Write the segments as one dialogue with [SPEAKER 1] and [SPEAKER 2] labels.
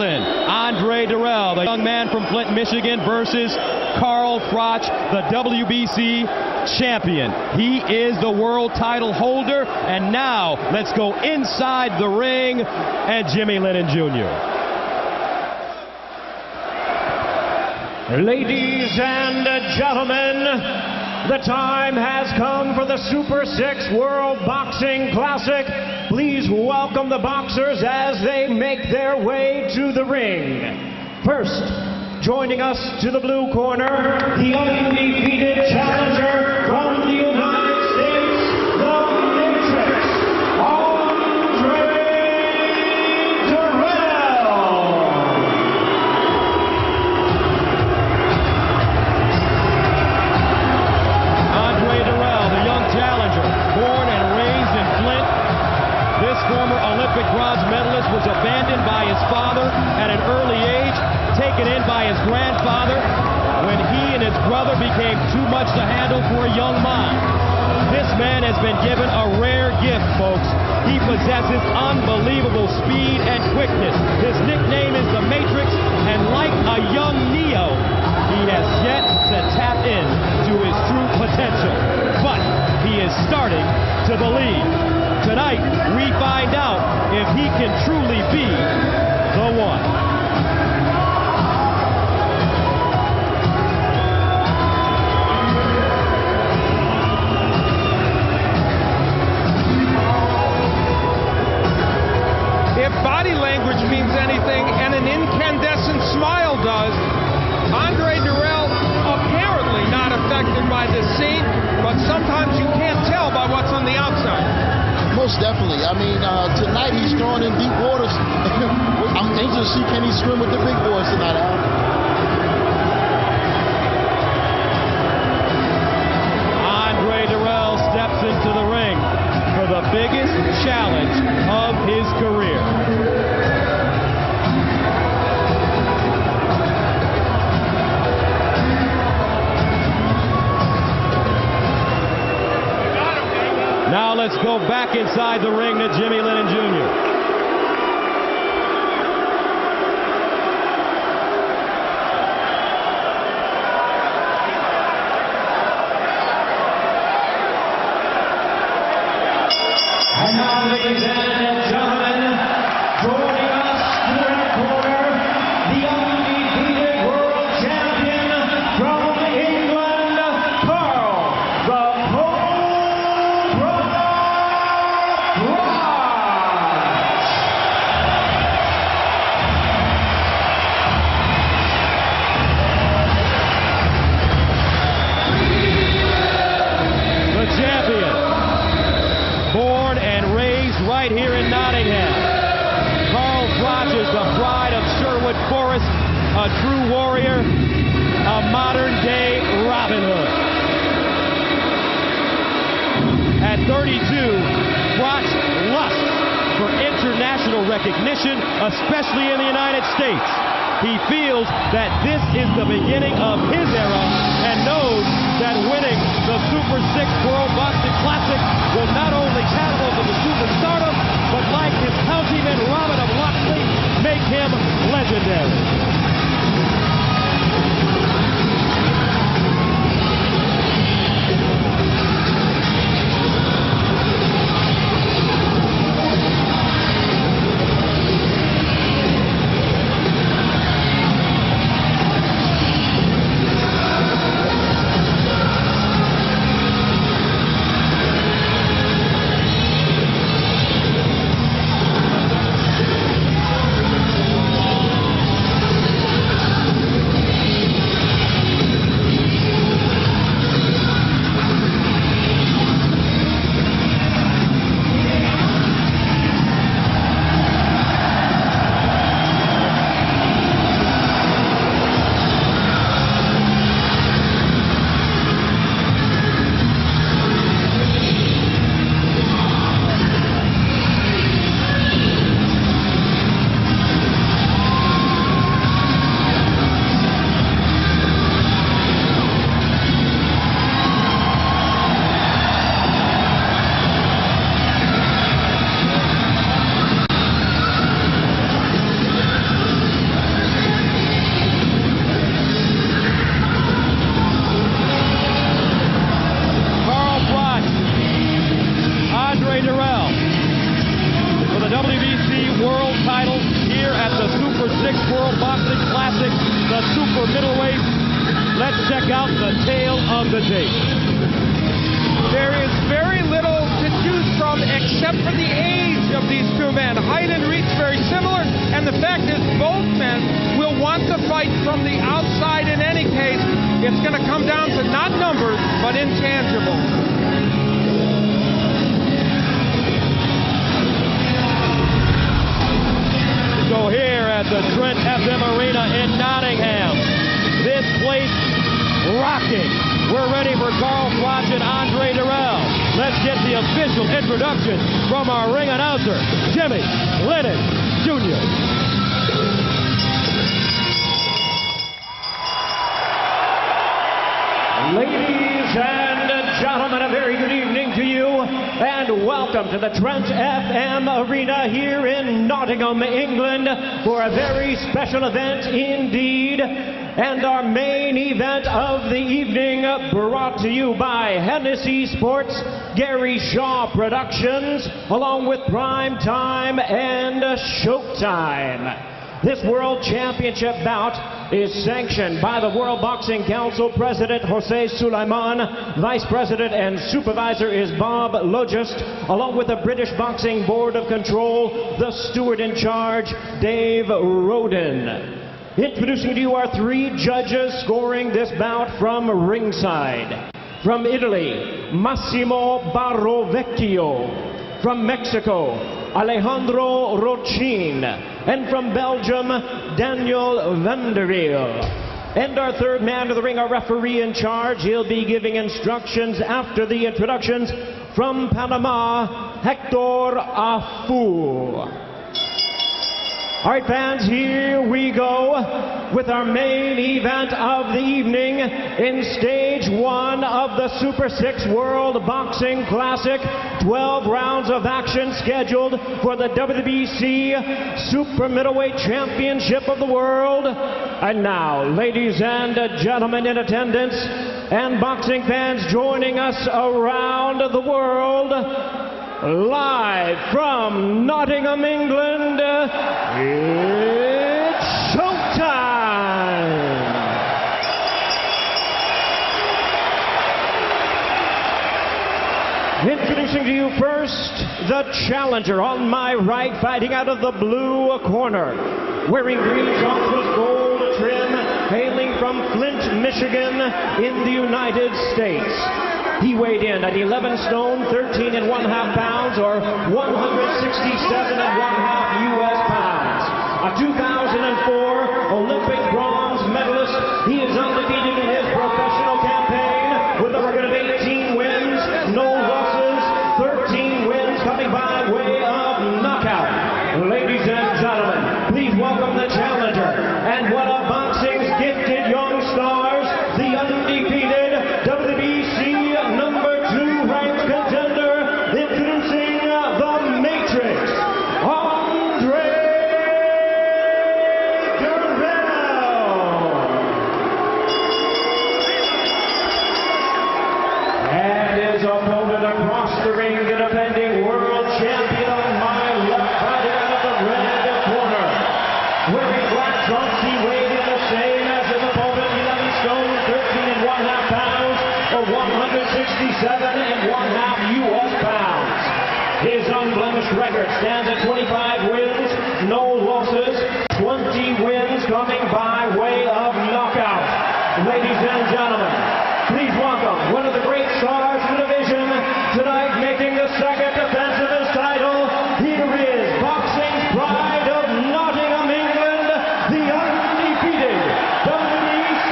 [SPEAKER 1] Andre Dirrell, the young man from Flint, Michigan, versus Froch, the WBC champion. He is the world title holder, and now let's go inside the ring and Jimmy Lennon Jr.
[SPEAKER 2] Ladies and gentlemen, the time has come for the Super 6 World Boxing Classic. Please welcome the boxers as they make their way to the ring. First, joining us to the blue corner, the undefeated challenger from the United States, the Matrix, Andre Dirrell.
[SPEAKER 1] Andre Dirrell, the young challenger, born and raised in Flint. This former Olympic bronze medalist was abandoned by his father at an early age, taken in by his grandfather when he and his brother became too much to handle for a young mind. This man has been given a rare gift, folks. He possesses unbelievable speed and quickness. His nickname is the Matrix, and like a young Neo, he has yet to tap into his true potential. But he is starting to believe. Tonight, we find out if he can truly be the one.
[SPEAKER 3] If body language means anything, and an incandescent smile does, Andre Dirrell apparently not affected by this scene, but sometimes you can't tell by what's on the outside.
[SPEAKER 4] Most definitely. I mean, tonight he's throwing in deep waters. I'm anxious to see can he swim with the big boys tonight, Al.
[SPEAKER 1] Andre Dirrell steps into the ring for the biggest challenge of his career. Now let's go back inside the ring to Jimmy Lennon Jr.
[SPEAKER 2] And now, ladies and gentlemen, joining us to the red corner, the undefeated world champion from England, Carl, the Froch.
[SPEAKER 1] The champion, born and raised right here in Nottingham. Froch is the pride of Sherwood Forest, a true warrior, a modern-day Robin Hood. At 32, Froch lusts for international recognition, especially in the United States. He feels that this is the beginning of his era and knows that winning the Super 6 World Boxing Classic will not only catapult him to superstardom, but like his countryman Robin of Locksley, make him legendary. World Boxing Classic, the super middleweight. Let's check out the tale of the tape.
[SPEAKER 3] There is very little to choose from except for the age of these two men. Height and reach very similar, and the fact is both men will want to fight from the outside in any case. It's going to come down to not numbers, but intangibles.
[SPEAKER 1] So here at the Trent FM Arena in Nottingham, this place rocking. We're ready for Carl Froch and Andre Dirrell. Let's get the official introduction from our ring announcer, Jimmy Lennon Jr.
[SPEAKER 2] Ladies and gentlemen, a very good evening to you, and welcome to the Trent FM Arena here in Nottingham, England, for a very special event indeed, and our main event of the evening brought to you by Hennessy Sports, Gary Shaw Productions, along with Prime Time and Showtime. This World Championship bout is sanctioned by the World Boxing Council President Jose Sulaiman. Vice President and Supervisor is Bob Logist, along with the British Boxing Board of Control, the steward in charge, Dave Roden. Introducing to you our three judges scoring this bout from ringside. From Italy, Massimo Barrovecchio. From Mexico, Alejandro Rochin. And from Belgium, Daniel Vanderweel. And our third man to the ring, our referee in charge. He'll be giving instructions after the introductions. From Panama, Hector Afu. All right, fans, here we go with our main event of the evening in Stage 1 of the Super 6 World Boxing Classic. 12 rounds of action scheduled for the WBC Super Middleweight Championship of the World. And now, ladies and gentlemen in attendance and boxing fans joining us around the world, live from Nottingham, England, it's showtime! Introducing to you first, the challenger on my right, fighting out of the blue corner, wearing green trunks with gold trim, hailing from Flint, Michigan in the United States. He weighed in at 11 stone, 13 and 1/2 pounds, or 167 and 1/2 U.S. pounds. A 2004 Olympic bronze medalist, he is undefeated in his professional campaign with a record of 18 wins, no losses, 13 wins coming by way of knockout. Ladies and gentlemen, please welcome the challenger and one of boxing's gifted young stars, the undefeated WBC #2 ranked contender, introducing the Matrix, Andre Dirrell. And his opponent across the ring, the defending world champion on my left, fighting out of the red corner. Wearing black trunks, he weighed in the same as his opponent, 11 stone, 13 and 1/2 pounds, or 167 and 1/2 U.S. pounds. His unblemished record stands at 25 wins, no losses, 20 wins coming by way of knockout. Ladies and gentlemen, please welcome one of the great stars in the division tonight, making the second defense of his title. Here is boxing's pride of Nottingham, England, the undefeated WBC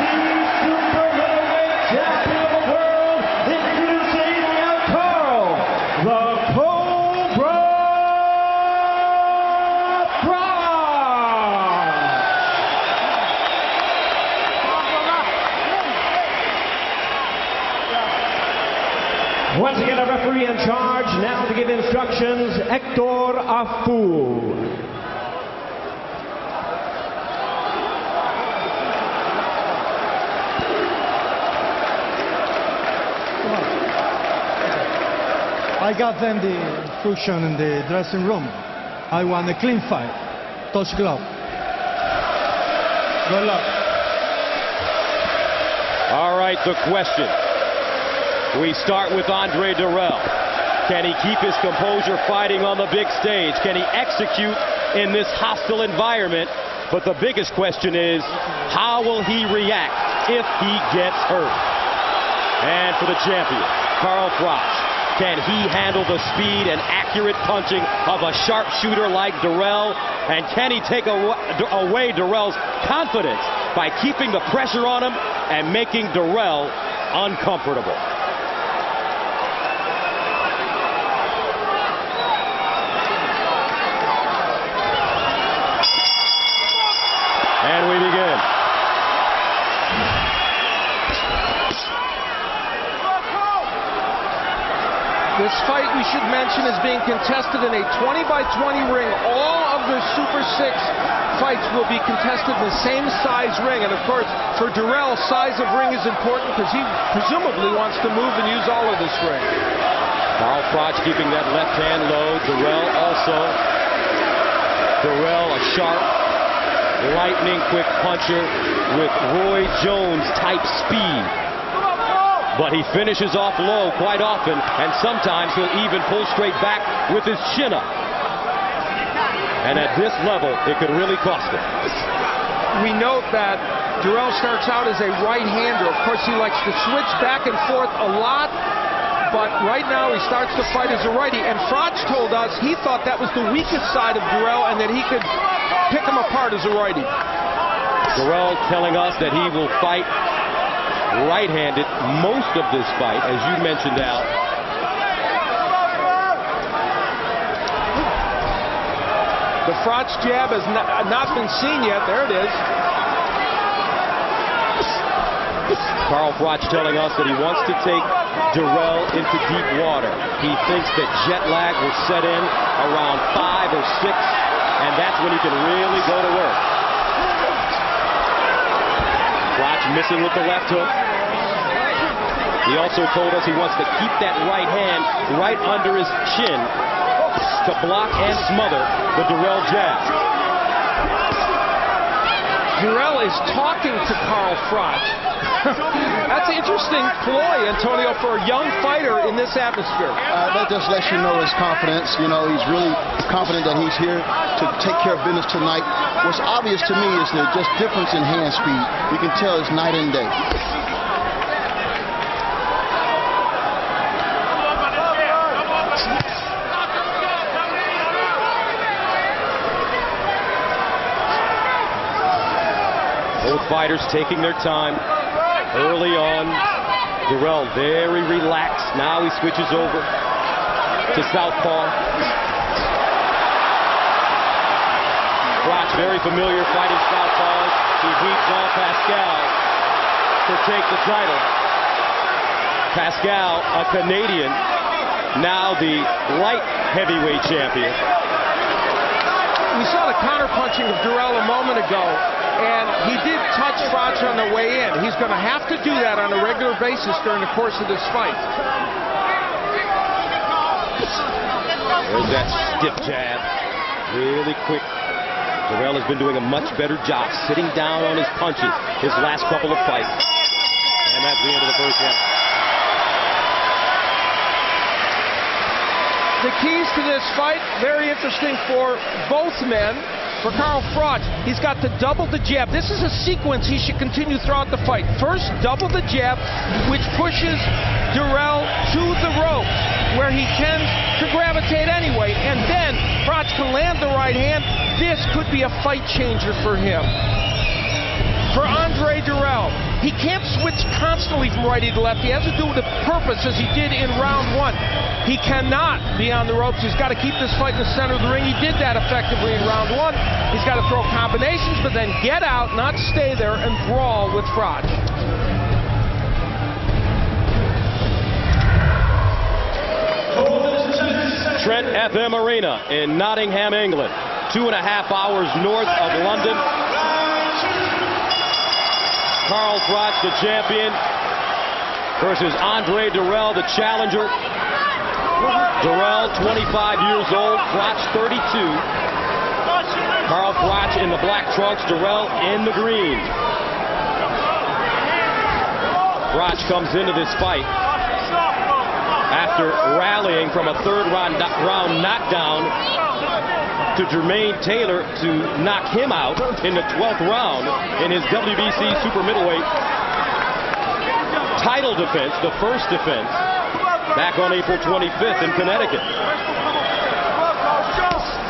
[SPEAKER 2] Super Middleweight Champion of the world, introducing Carl the Cobra Froch. Once again, a referee in charge, now to give instructions, Hector Afu.
[SPEAKER 5] I got them the instruction in the dressing room. I want a clean fight. Touch glove. Good luck.
[SPEAKER 1] All right, the question. We start with Andre Dirrell. Can he keep his composure fighting on the big stage? Can he execute in this hostile environment? But the biggest question is, how will he react if he gets hurt? And for the champion, Carl Froch, can he handle the speed and accurate punching of a sharpshooter like Dirrell? And can he take away Dirrell's confidence by keeping the pressure on him and making Dirrell uncomfortable? And we begin.
[SPEAKER 3] This fight, we should mention, is being contested in a 20-by-20 ring. All of the Super 6 fights will be contested in the same size ring. And of course, for Dirrell, size of ring is important because he presumably wants to move and use all of this ring.
[SPEAKER 1] Carl Froch keeping that left hand low. Dirrell also. Dirrell, a sharp, lightning quick puncher with Roy Jones type speed. But he finishes off low quite often, and sometimes he'll even pull straight back with his chin up. And at this level, it could really cost him.
[SPEAKER 3] We note that Dirrell starts out as a right-hander. Of course, he likes to switch back and forth a lot, but right now he starts to fight as a righty. And Froch told us he thought that was the weakest side of Dirrell and that he could pick him apart as a righty.
[SPEAKER 1] Dirrell telling us that he will fight right-handed most of this fight, as you mentioned, Al.
[SPEAKER 3] The Froch jab has not been seen yet. There it is.
[SPEAKER 1] Carl Froch telling us that he wants to take Dirrell into deep water. He thinks that jet lag will set in around 5 or 6, and that's when he can really go to work. Froch missing with the left hook. He also told us he wants to keep that right hand right under his chin to block and smother the Dirrell jab.
[SPEAKER 3] Dirrell is talking to Carl Froch. That's an interesting ploy, Antonio, for a young fighter in this atmosphere.
[SPEAKER 4] That just lets you know his confidence. You know, he's really confident that he's here to take care of business tonight. What's obvious to me is the just difference in hand speed. You can tell it's night and day.
[SPEAKER 1] Both fighters taking their time early on. Dirrell very relaxed. Now he switches over to southpaw. Froch very familiar fighting southpaws. He beat Jean Pascal to take the title. Pascal, a Canadian, now the light heavyweight champion.
[SPEAKER 3] We saw the counterpunching of Dirrell a moment ago, and he did touch Froch on the way in. He's going to have to do that on a regular basis during the course of this fight.
[SPEAKER 1] There's that stiff jab. Really quick. Dirrell has been doing a much better job sitting down on his punches his last couple of fights. And that's the end of the first round.
[SPEAKER 3] The keys to this fight, very interesting for both men. For Carl Froch, he's got to double the jab. This is a sequence he should continue throughout the fight. First, double the jab, which pushes Dirrell to the ropes, where he tends to gravitate anyway. And then Froch can land the right hand. This could be a fight changer for him. For Andre Dirrell, he can't switch constantly from righty to left. He has to do it with purpose, as he did in round 1. He cannot be on the ropes. He's got to keep this fight in the center of the ring. He did that effectively in round 1. He's got to throw combinations, but then get out, not stay there and brawl with Froch.
[SPEAKER 1] Trent FM Arena in Nottingham, England. 2.5 hours north of London. Carl Froch, the champion, versus Andre Dirrell, the challenger. Dirrell, 25 years old, Froch, 32. Carl Froch in the black trunks, Dirrell in the green. Froch comes into this fight after rallying from a third-round knockdown to Jermaine Taylor to knock him out in the 12th round in his WBC super middleweight title defense, the first defense, back on April 25th in Connecticut.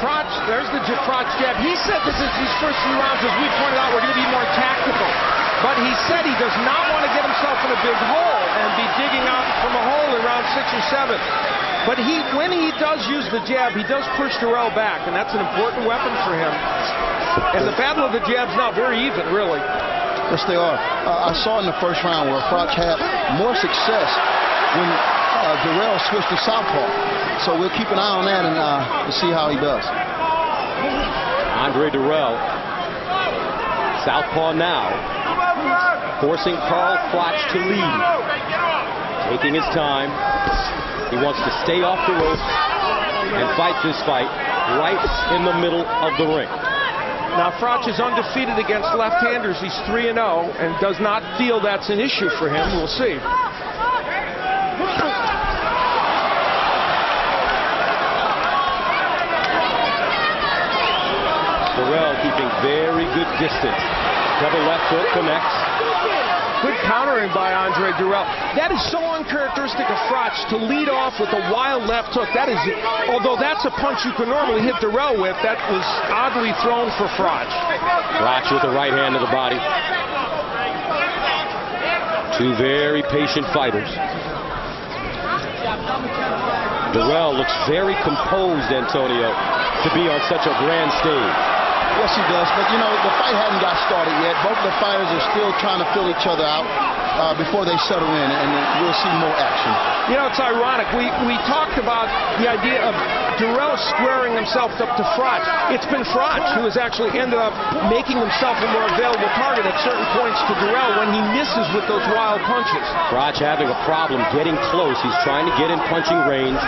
[SPEAKER 3] Froch, there's the Froch jab. He said this is these first few rounds, as we pointed out, we're going to be more tactical. But he said he does not want to get himself in a big hole and be digging out from a hole in round 6 or 7. But when he does use the jab, he does push Dirrell back, and that's an important weapon for him. And the battle of the jab's now very even, really.
[SPEAKER 4] Yes, they are. I saw in the first round where Froch had more success when Dirrell switched to southpaw. So we'll keep an eye on that and see how he does.
[SPEAKER 1] Andre Dirrell, southpaw now, forcing Carl Froch to lead. Taking his time. He wants to stay off the ropes and fight this fight right in the middle of the ring.
[SPEAKER 3] Now, Froch is undefeated against left-handers. He's 3-0 and does not feel that's an issue for him. We'll see.
[SPEAKER 1] Dirrell keeping very good distance. Double left hook connects.
[SPEAKER 3] Good countering by Andre Dirrell. That is so uncharacteristic of Froch to lead off with a wild left hook. That is, although that's a punch you can normally hit Dirrell with, that was oddly thrown for Froch.
[SPEAKER 1] Froch with the right hand to the body. Two very patient fighters. Dirrell looks very composed, Antonio, to be on such a grand stage.
[SPEAKER 4] Yes, he does. But, you know, the fight hadn't got started yet. Both the fighters are still trying to fill each other out before they settle in, and we'll see more action.
[SPEAKER 3] You know, it's ironic. We talked about the idea of Dirrell squaring himself up to Froch. It's been Froch who has actually ended up making himself a more available target at certain points to Dirrell when he misses with those wild punches.
[SPEAKER 1] Froch having a problem getting close. He's trying to get in punching range.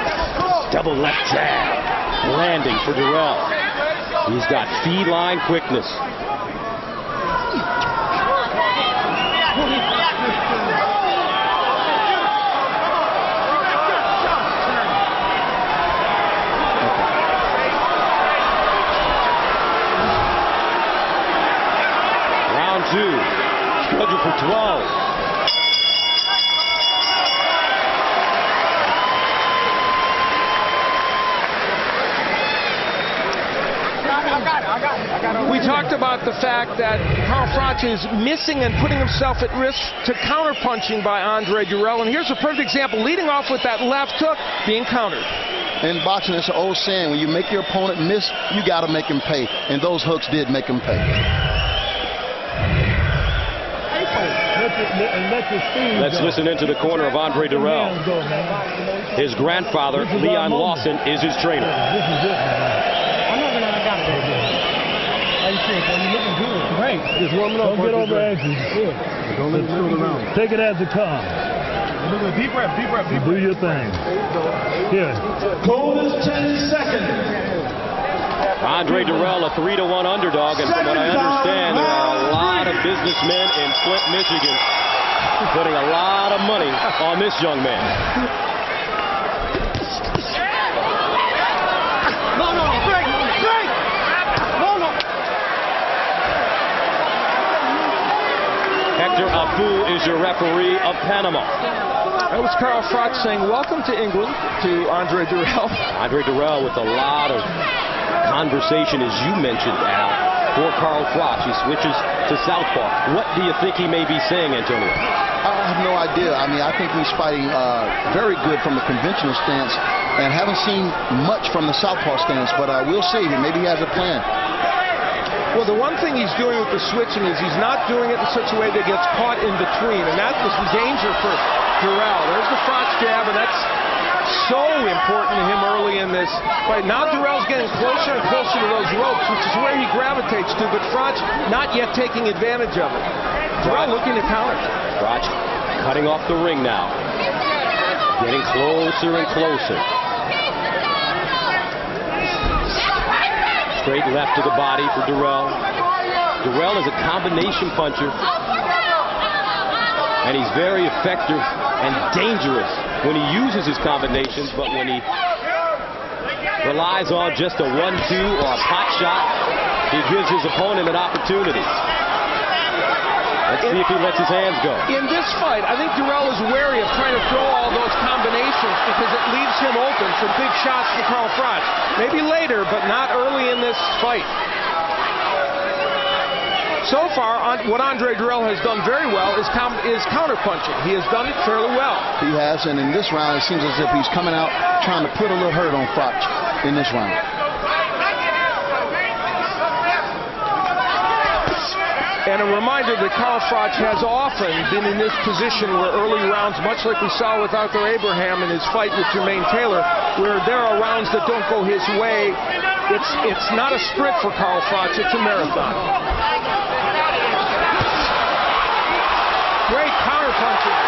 [SPEAKER 1] Double left jab. Landing for Dirrell. He's got feline quickness. Round 2, scheduled for 12.
[SPEAKER 3] We talked about the fact that Carl Froch is missing and putting himself at risk to counter-punching by Andre Dirrell. And here's a perfect example, leading off with that left hook, being countered.
[SPEAKER 4] In boxing, it's an old saying, when you make your opponent miss, you got to make him pay. And those hooks did make him pay.
[SPEAKER 1] Let's listen into the corner of Andre Dirrell. His grandfather, Leon Lawson, is his trainer.
[SPEAKER 5] This is it, man. You're looking good. Great. Just warming up. Don't get over anxious. Don't let it feel around. Take it as it comes. Deep breath, deep breath, deep breath. Do your thing. Here. Cold as 10 seconds.
[SPEAKER 1] Andre Dirrell, a 3-1 underdog, and from what I understand, there are a lot of businessmen in Flint, Michigan, putting a lot of money on this young man. Hector Afu is your referee of Panama.
[SPEAKER 3] That was Carl Froch saying, welcome to England, to Andre Dirrell.
[SPEAKER 1] Andre Dirrell with a lot of conversation, as you mentioned, Al, for Carl Froch. He switches to southpaw. What do you think he may be saying, Antonio?
[SPEAKER 4] I have no idea. I mean, I think he's fighting very good from a conventional stance and haven't seen much from the southpaw stance, but we'll see. Maybe he has a plan.
[SPEAKER 3] Well, the one thing he's doing with the switching is he's not doing it in such a way that gets caught in between, and that was the danger for Dirrell. There's the Froch jab, and that's so important to him early in this fight. Now Dirrell's getting closer and closer to those ropes, which is where he gravitates to, but Froch not yet taking advantage of it. Dirrell looking to counter.
[SPEAKER 1] Froch cutting off the ring now. Getting closer and closer. Straight left to the body for Dirrell. Dirrell is a combination puncher, and he's very effective and dangerous when he uses his combinations, but when he relies on just a 1-2 or a pot shot, he gives his opponent an opportunity. Let's see if he lets his hands go.
[SPEAKER 3] In this fight, I think Dirrell is wary of trying to throw all those combinations because it leaves him open for big shots for Carl Froch. Maybe later, but not early in this fight. So far, what Andre Dirrell has done very well is counterpunching. He has done it fairly well.
[SPEAKER 4] He has, and in this round, it seems as if he's coming out trying to put a little hurt on Froch in this round.
[SPEAKER 3] And a reminder that Carl Froch has often been in this position where early rounds, much like we saw with Arthur Abraham in his fight with Jermaine Taylor, where there are rounds that don't go his way. It's not a sprint for Carl Froch, it's a marathon. Great counterpunching.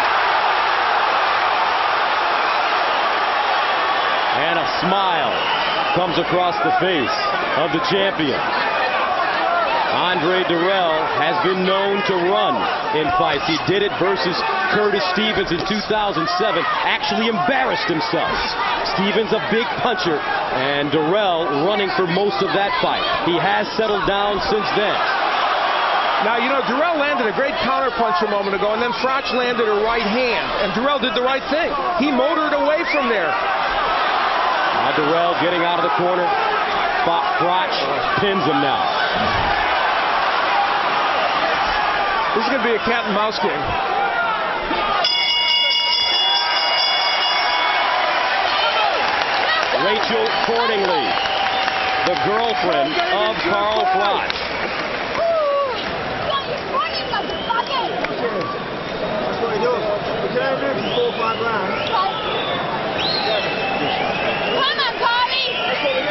[SPEAKER 1] And a smile comes across the face of the champion. Andre Dirrell has been known to run in fights. He did it versus Curtis Stevens in 2007. Actually embarrassed himself. Stevens a big puncher, and Dirrell running for most of that fight. He has settled down since then.
[SPEAKER 3] Now, you know, Dirrell landed a great counterpunch a moment ago, and then Froch landed a right hand, and Dirrell did the right thing. He motored away from there.
[SPEAKER 1] Now Dirrell getting out of the corner. Froch pins him now.
[SPEAKER 3] This is going to be a cat and mouse game.
[SPEAKER 1] Rachel Cordingley, the girlfriend of Carl Froch.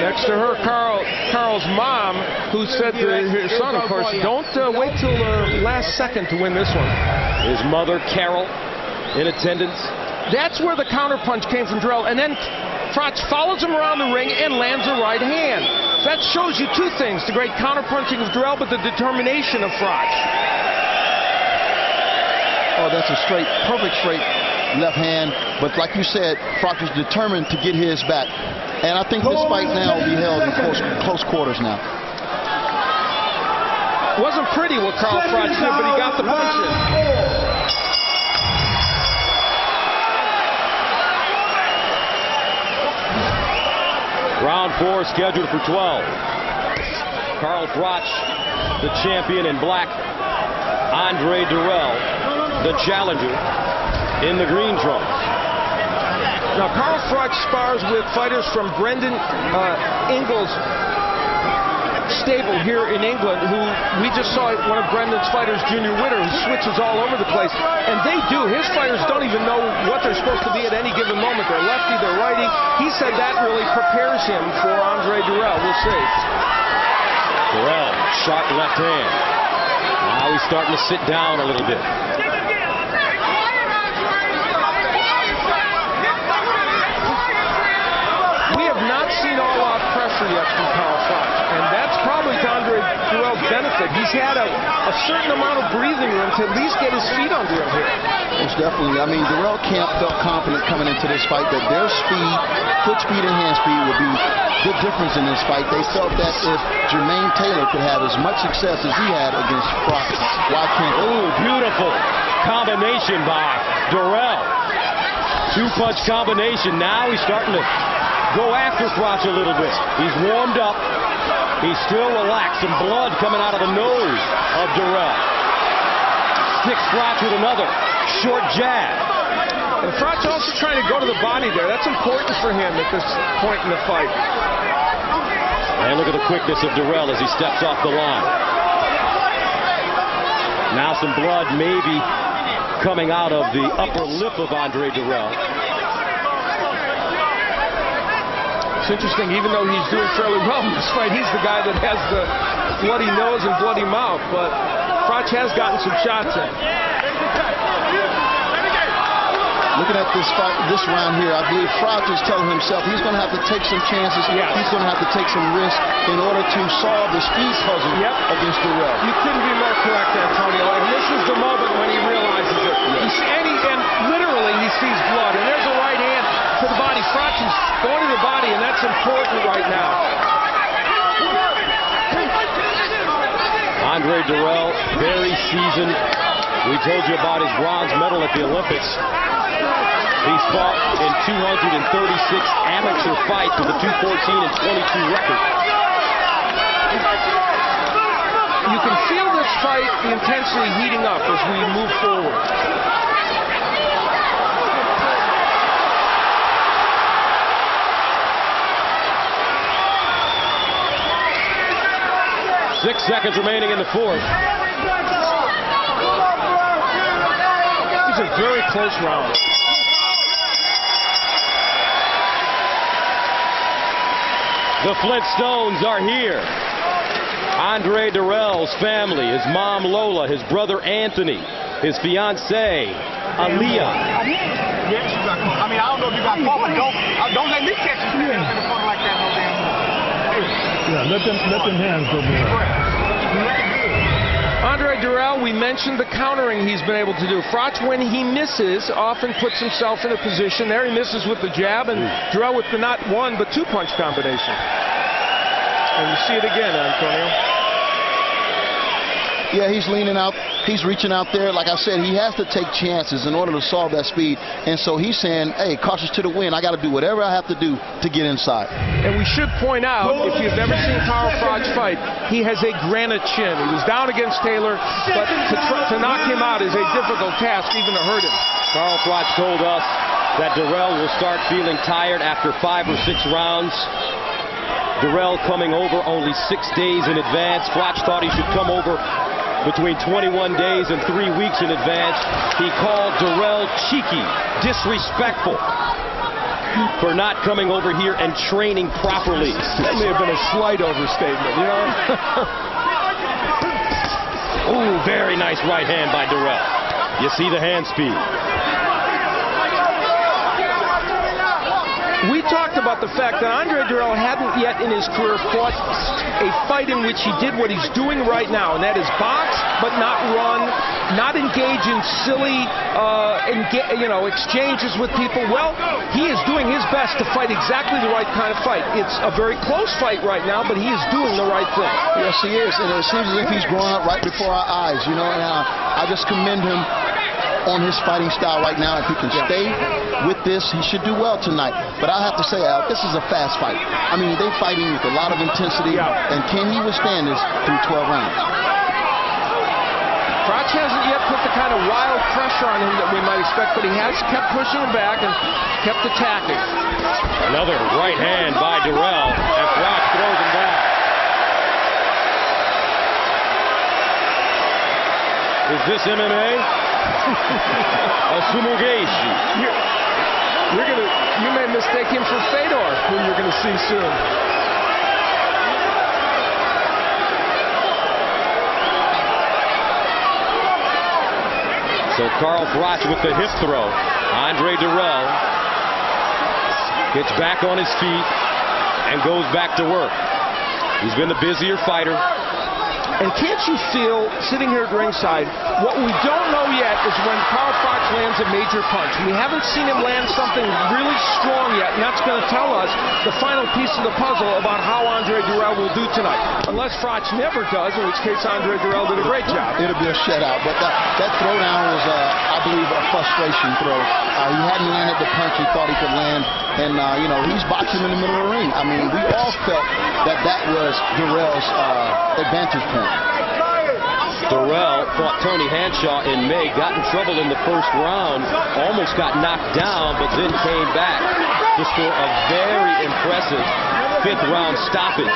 [SPEAKER 1] Next to her, Carl's mom, who said to her son, of course, don't wait till the last second to win this one. His mother, Carol, in attendance.
[SPEAKER 3] That's where the counterpunch came from Dirrell. And then Froch follows him around the ring and lands a right hand. That shows you two things, the great counterpunching of Dirrell, but the determination of Froch.
[SPEAKER 4] Oh, that's a perfect straight left hand. But like you said, Froch is determined to get his back. And I think this fight now will be held in close quarters now.
[SPEAKER 3] Wasn't pretty what Carl Froch did, but he got the punch in.
[SPEAKER 1] Round 4 scheduled for 12. Carl Froch, the champion in black. Andre Dirrell, the challenger, in the green trunks.
[SPEAKER 3] Now, Carl Froch spars with fighters from Brendan Ingles' stable here in England, who we just saw one of Brendan's fighters, Junior Witter, who switches all over the place. And they do. His fighters don't even know what they're supposed to be at any given moment. They're lefty, they're righty. He said that really prepares him for Andre Dirrell. We'll see.
[SPEAKER 1] Dirrell, sharp left hand. Now he's starting to sit down a little bit.
[SPEAKER 3] We have not seen all-out pressure yet from Carl Froch, and that's probably to Andre Dirrell's benefit. He's had a certain amount of breathing room to at least get his feet under him here.
[SPEAKER 4] Most definitely. I mean, Dirrell camp felt confident coming into this fight that their speed, foot speed and hand speed would be the difference in this fight. They felt that if Jermaine Taylor could have as much success as he had against Froch, why can't he?
[SPEAKER 1] Ooh, beautiful combination by Dirrell. Two-punch combination. Now he's starting to go after Froch a little bit. He's warmed up. He's still relaxed. Some blood coming out of the nose of Dirrell. Sticks Froch with another short jab.
[SPEAKER 3] And Froch also trying to go to the body there. That's important for him at this point in the fight.
[SPEAKER 1] And look at the quickness of Dirrell as he steps off the line. Now some blood maybe coming out of the upper lip of Andre Dirrell.
[SPEAKER 3] It's interesting, even though he's doing fairly well in this fight, he's the guy that has the bloody nose and bloody mouth, but Froch has gotten some shots in.
[SPEAKER 4] Looking at this fight, this round here, I believe Froch is telling himself he's going to have to take some chances.
[SPEAKER 3] Yes.
[SPEAKER 4] He's going to have to take some risks in order to solve the speed puzzle against Dirrell.
[SPEAKER 3] You couldn't be more correct, Antonio. And this is the moment when he realizes it. And literally, he sees blood. And there's a right hand to the body. Froch is going to the body, and that's important right now.
[SPEAKER 1] Andre Dirrell, very seasoned. We told you about his bronze medal at the Olympics. He's fought in 236 amateur fights with a 214 and 22 record.
[SPEAKER 3] You can feel this fight, the intensity heating up as we move forward.
[SPEAKER 1] Six seconds remaining in the fourth.
[SPEAKER 3] These are very close rounds.
[SPEAKER 1] The Flintstones are here. Andre Dirrell's family, his mom Lola, his brother Anthony, his fiancée Aaliyah.
[SPEAKER 6] Yes, you got caught. I mean, I don't know if you got caught, but don't let me catch you in the front like that, no damn.
[SPEAKER 5] Yeah, let them hands go behind.
[SPEAKER 3] Andre Dirrell, we mentioned the countering he's been able to do. Froch, when he misses, often puts himself in a position. There he misses with the jab, and Dirrell with the not one, but two-punch combination. And you see it again, Antonio.
[SPEAKER 4] Yeah, he's leaning out. He's reaching out there. Like I said, he has to take chances in order to solve that speed. And so he's saying, hey, cautious to the wind. I got to do whatever I have to do to get inside.
[SPEAKER 3] And we should point out, if you've ever seen Carl Froch fight, he has a granite chin. He was down against Taylor, but to knock him out is a difficult task, even to hurt him.
[SPEAKER 1] Carl Froch told us that Dirrell will start feeling tired after 5 or 6 rounds. Dirrell coming over only 6 days in advance. Froch thought he should come over between 21 days and 3 weeks in advance. He called Dirrell cheeky, disrespectful for not coming over here and training properly.
[SPEAKER 3] That may have been a slight overstatement, you know?
[SPEAKER 1] Ooh, very nice right hand by Dirrell. You see the hand speed.
[SPEAKER 3] We talked about the fact that Andre Dirrell hadn't yet in his career fought a fight in which he did what he's doing right now, and that is box but not run, not engage in silly exchanges with people. Well, he is doing his best to fight exactly the right kind of fight. It's a very close fight right now, but he is doing the right thing.
[SPEAKER 4] Yes, he is, and it seems as if he's growing up right before our eyes, you know, and I just commend him on his fighting style right now. If he can stay with this, he should do well tonight. But I have to say, Al, this is a fast fight. I mean, they're fighting with a lot of intensity, and can he withstand this through 12 rounds?
[SPEAKER 3] Froch hasn't yet put the kind of wild pressure on him that we might expect, but he has kept pushing him back and kept attacking.
[SPEAKER 1] Another right hand by Dirrell, and Froch throws him down. Is this MMA? Asumugeishi.
[SPEAKER 3] You may mistake him for Fedor, who you're going to see soon.
[SPEAKER 1] So Carl Froch with the hip throw. Andre Dirrell gets back on his feet and goes back to work. He's been the busier fighter.
[SPEAKER 3] And can't you feel, sitting here at ringside, what we don't know yet is when Carl Froch lands a major punch. We haven't seen him land something really strong yet, and that's going to tell us the final piece of the puzzle about how Andre Dirrell will do tonight. Unless Froch never does, in which case Andre Dirrell did a great job.
[SPEAKER 4] It'll be a shutout, but that throwdown was, I believe, a frustration throw. He hadn't landed the punch he thought he could land, and, he's boxing in the middle of the ring. I mean, we all felt that was Dirrell's advantage point.
[SPEAKER 1] Dirrell fought Tony Hanshaw in May, got in trouble in the first round, almost got knocked down, but then came back to score a very impressive 5th round stoppage.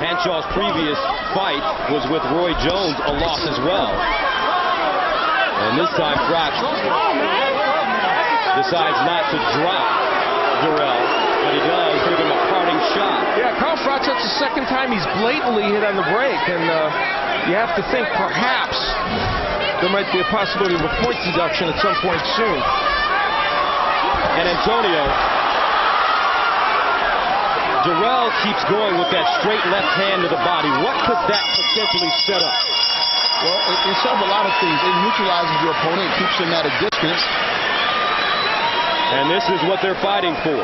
[SPEAKER 1] Hanshaw's previous fight was with Roy Jones, a loss as well. And this time Froch decides not to drop Dirrell, but he does give him a parting shot.
[SPEAKER 3] Yeah, Carl Froch, that's the second time he's blatantly hit on the break, and you have to think perhaps there might be a possibility of a point deduction at some point soon.
[SPEAKER 1] And Antonio, Dirrell keeps going with that straight left hand to the body. What could that potentially set up?
[SPEAKER 4] Well, it sets up a lot of things. It neutralizes your opponent, keeps him at a distance.
[SPEAKER 1] And this is what they're fighting for.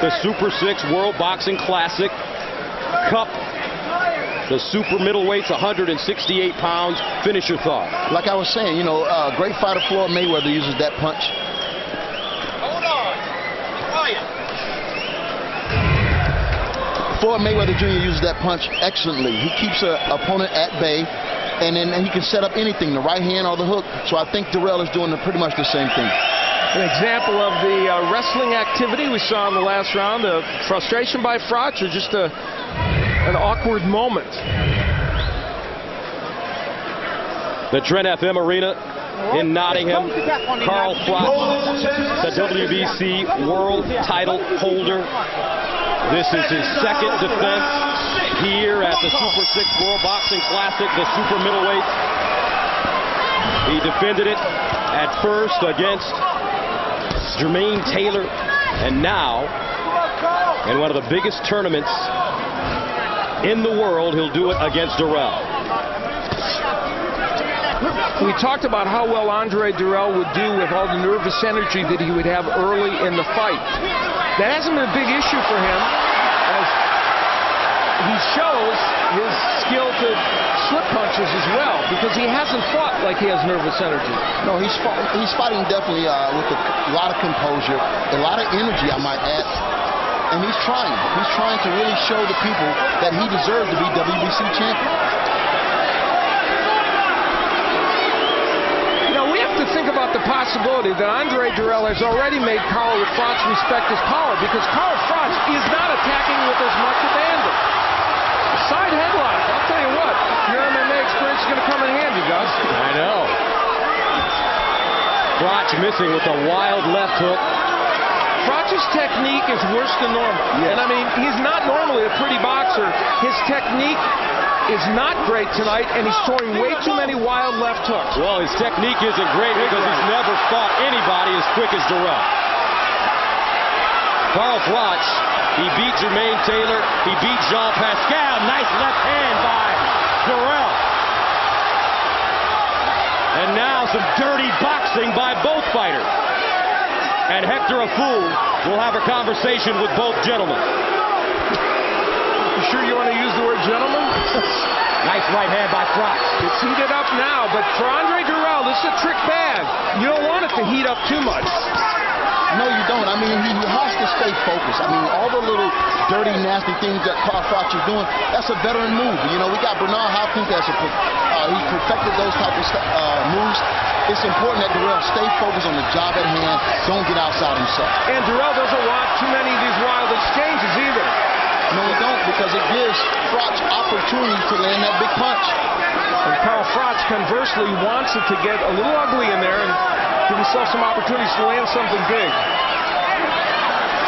[SPEAKER 1] The Super 6 World Boxing Classic Cup. The super middleweights, 168 pounds. Finish your thought.
[SPEAKER 4] Like I was saying, you know, great fighter Floyd Mayweather uses that punch.
[SPEAKER 6] Hold on. Quiet.
[SPEAKER 4] Floyd Mayweather Jr. uses that punch excellently. He keeps an opponent at bay, and then he can set up anything, the right hand or the hook. So I think Dirrell is doing pretty much the same thing.
[SPEAKER 3] An example of the wrestling activity we saw in the last round, the frustration by Froch, or just an awkward moment.
[SPEAKER 1] The Trent FM Arena in Nottingham. Carl Froch, the WBC world title holder. This is his second defense here at the Super 6 World Boxing Classic, the super middleweight. He defended it at first against Jermaine Taylor, and now in one of the biggest tournaments in the world, he'll do it against Dirrell.
[SPEAKER 3] We talked about how well Andre Dirrell would do with all the nervous energy that he would have early in the fight. That hasn't been a big issue for him, as he shows his skill to slip punches as well, because he hasn't fought like he has nervous energy.
[SPEAKER 4] No, he's fighting definitely with a lot of composure, a lot of energy, I might add. And he's trying. He's trying to really show the people that he deserves to be WBC champion.
[SPEAKER 3] You know, we have to think about the possibility that Andre Dirrell has already made Carl Froch respect his power, because Carl Froch is not attacking with as much abandon. Side headlock, I'll tell you what, your MMA experience is going to come in handy, Gus.
[SPEAKER 1] I know. Froch missing with a wild left hook.
[SPEAKER 3] Froch's technique is worse than normal.
[SPEAKER 1] Yes.
[SPEAKER 3] And I mean, he's not normally a pretty boxer. His technique is not great tonight, and he's throwing way too many wild left hooks.
[SPEAKER 1] Well, his technique isn't great because he's never fought anybody as quick as Dirrell. Carl Froch, he beat Jermaine Taylor, he beat Jean Pascal. Nice left hand by Dirrell. And now some dirty boxing by both fighters. And Hector Afool will have a conversation with both gentlemen.
[SPEAKER 3] You sure you want to use the word gentleman?
[SPEAKER 1] Nice right hand by Froch.
[SPEAKER 3] It's heated up now, but for Andre Dirrell, this is a trick bag. You don't want it to heat up too much.
[SPEAKER 4] No, you don't. I mean, he has to stay focused. I mean, all the little dirty, nasty things that Carl Froch is doing, that's a veteran move. You know, we got Bernard Hopkins that's he perfected those type of moves. It's important that Dirrell stay focused on the job at hand, don't get outside himself.
[SPEAKER 3] And Dirrell doesn't want too many of these wild exchanges either.
[SPEAKER 4] No, he don't, because it gives Froch opportunity to land that big punch.
[SPEAKER 3] And Carl Froch, conversely, wants it to get a little ugly in there and give himself some opportunities to land something big.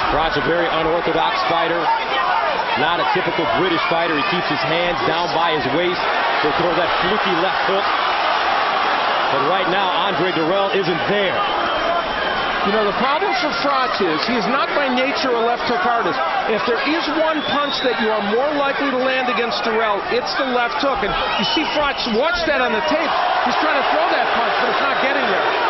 [SPEAKER 1] Froch, a very unorthodox fighter, not a typical British fighter. He keeps his hands down by his waist. He'll throw that fluky left hook. But right now, Andre Dirrell isn't there.
[SPEAKER 3] You know, the problem for Froch is he is not by nature a left hook artist. If there is one punch that you are more likely to land against Dirrell, it's the left hook. And you see Froch, watch that on the tape. He's trying to throw that punch, but it's not getting there.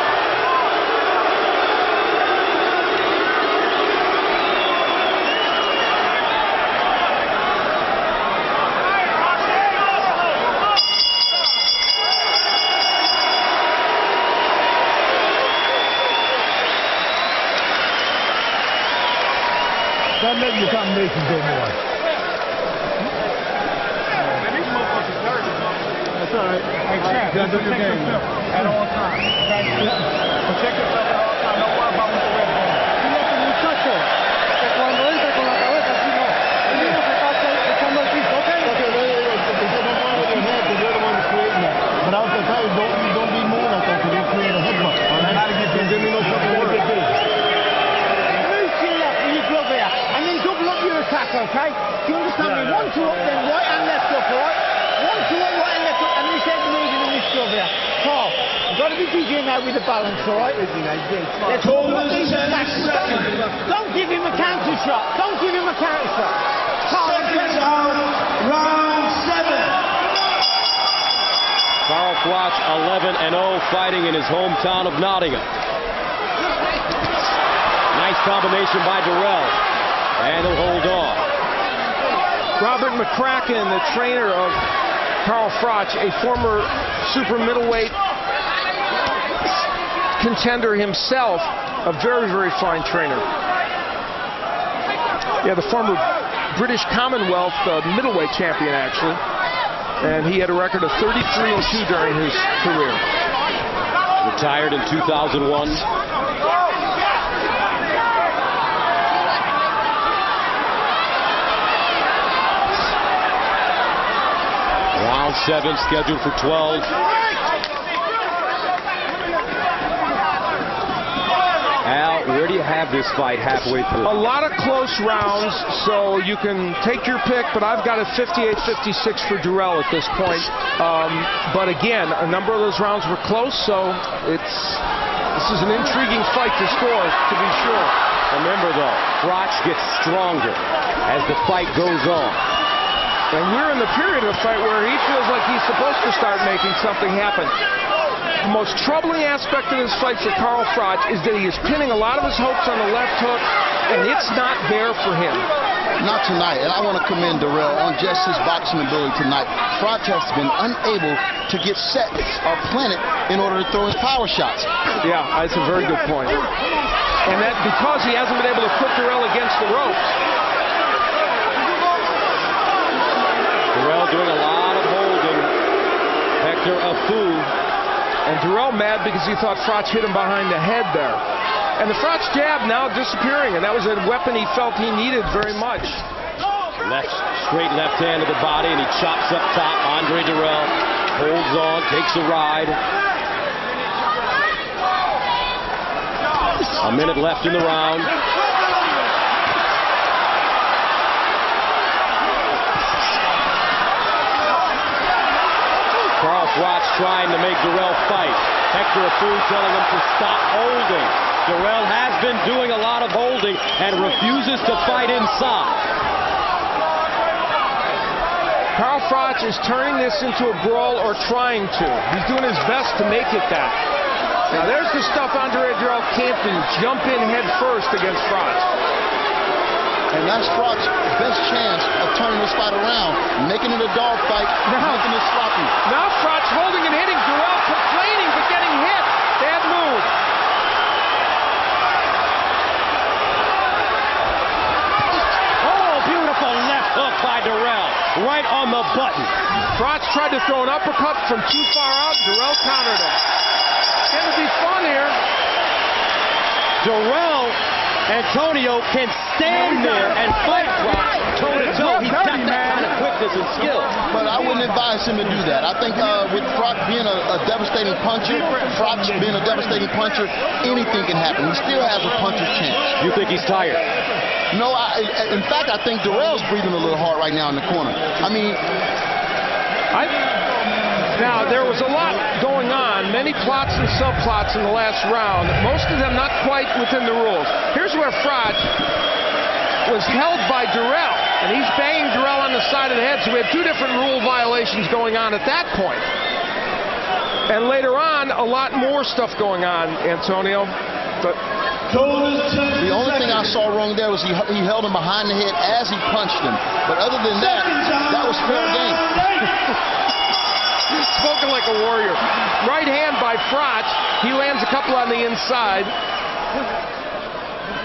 [SPEAKER 5] That make your combination go more. That's all right.
[SPEAKER 6] Hey, champ, just protect yourself at all times. Okay? Protect yourself at all times. Don't worry about what the rest is.
[SPEAKER 7] Fíjate, muchacho, que cuando entra con la cabeza así no. El mismo se está echando al piso, ¿ok?
[SPEAKER 5] But I was going to tell you, don't be moving like that because you'll create a headbutt. All right? How to get this? Give me no fucking word.
[SPEAKER 7] And then double up your attack, okay? Do you understand me? 1, 2 up, then right and left up, alright? 1, 2 up, right and left up, and this head moving in this glove here. Carl, You've got to be DJing that with the balance, all right? Don't give him a counter shot. Don't give him a counter shot.
[SPEAKER 2] Seconds out, round 7.
[SPEAKER 1] Carl Froch 11-0, fighting in his hometown of Nottingham. Nice combination by Dirrell, and he'll hold on.
[SPEAKER 3] Robert McCracken, the trainer of Carl Froch, a former super middleweight contender himself, a very, very fine trainer. Yeah, the former British Commonwealth middleweight champion, actually. And he had a record of 33-2 during his career.
[SPEAKER 1] Retired in 2001. Round 7 scheduled for 12. Al, where do you have this fight halfway through?
[SPEAKER 3] A lot of close rounds, so you can take your pick, but I've got a 58-56 for Dirrell at this point. But again, a number of those rounds were close, so this is an intriguing fight to score, to be sure.
[SPEAKER 1] Remember, though, Froch gets stronger as the fight goes on.
[SPEAKER 3] And we're in the period of the fight where he feels like he's supposed to start making something happen. The most troubling aspect of this fight for Carl Froch is that he is pinning a lot of his hopes on the left hook, and it's not there for him.
[SPEAKER 4] Not tonight, and I want to commend Dirrell on just his boxing ability tonight. Froch has been unable to get set or planted in order to throw his power shots.
[SPEAKER 3] Yeah, that's a very good point. And that because he hasn't been able to put Dirrell against the ropes.
[SPEAKER 1] Dirrell doing a lot of holding. Hector Afu.
[SPEAKER 3] And Dirrell mad because he thought Froch hit him behind the head there. And the Froch jab now disappearing, and that was a weapon he felt he needed very much.
[SPEAKER 1] Straight left hand to the body, and he chops up top. Andre Dirrell holds on, takes a ride. A minute left in the round. Carl Froch trying to make Dirrell fight. Hector Afu telling him to stop holding. Dirrell has been doing a lot of holding and refuses to fight inside.
[SPEAKER 3] Carl Froch is turning this into a brawl, or trying to. He's doing his best to make it that. Now there's the stuff Andre Dirrell can't do. Jump in head first against Froch.
[SPEAKER 4] And that's Froch's best chance of turning this fight around, making it a dogfight, making it sloppy.
[SPEAKER 3] Now Froch holding and hitting. Dirrell complaining but getting hit. Bad move.
[SPEAKER 1] Oh, beautiful left hook by Dirrell. Right on the button.
[SPEAKER 3] Froch tried to throw an uppercut from too far out. Dirrell countered it. It's going to be fun here.
[SPEAKER 1] Dirrell, Antonio, can stand there and fight Froch toe-to-toe. He's got that kind of quickness and skill.
[SPEAKER 4] But I wouldn't advise him to do that. I think with Froch being a devastating puncher, anything can happen. He still has a puncher's chance.
[SPEAKER 1] You think he's tired?
[SPEAKER 4] No, in fact, I think Dirrell's breathing a little hard right now in the corner. I mean...
[SPEAKER 3] Now, there was a lot going on, many plots and subplots in the last round, most of them not quite within the rules. Here's where Froch was held by Dirrell, and he's banging Dirrell on the side of the head, so we had two different rule violations going on at that point. And later on, a lot more stuff going on, Antonio. But
[SPEAKER 4] the only thing I saw wrong there was he held him behind the head as he punched him. But other than that, that was fair game.
[SPEAKER 3] He's spoken like a warrior. Right hand by Froch. He lands a couple on the inside.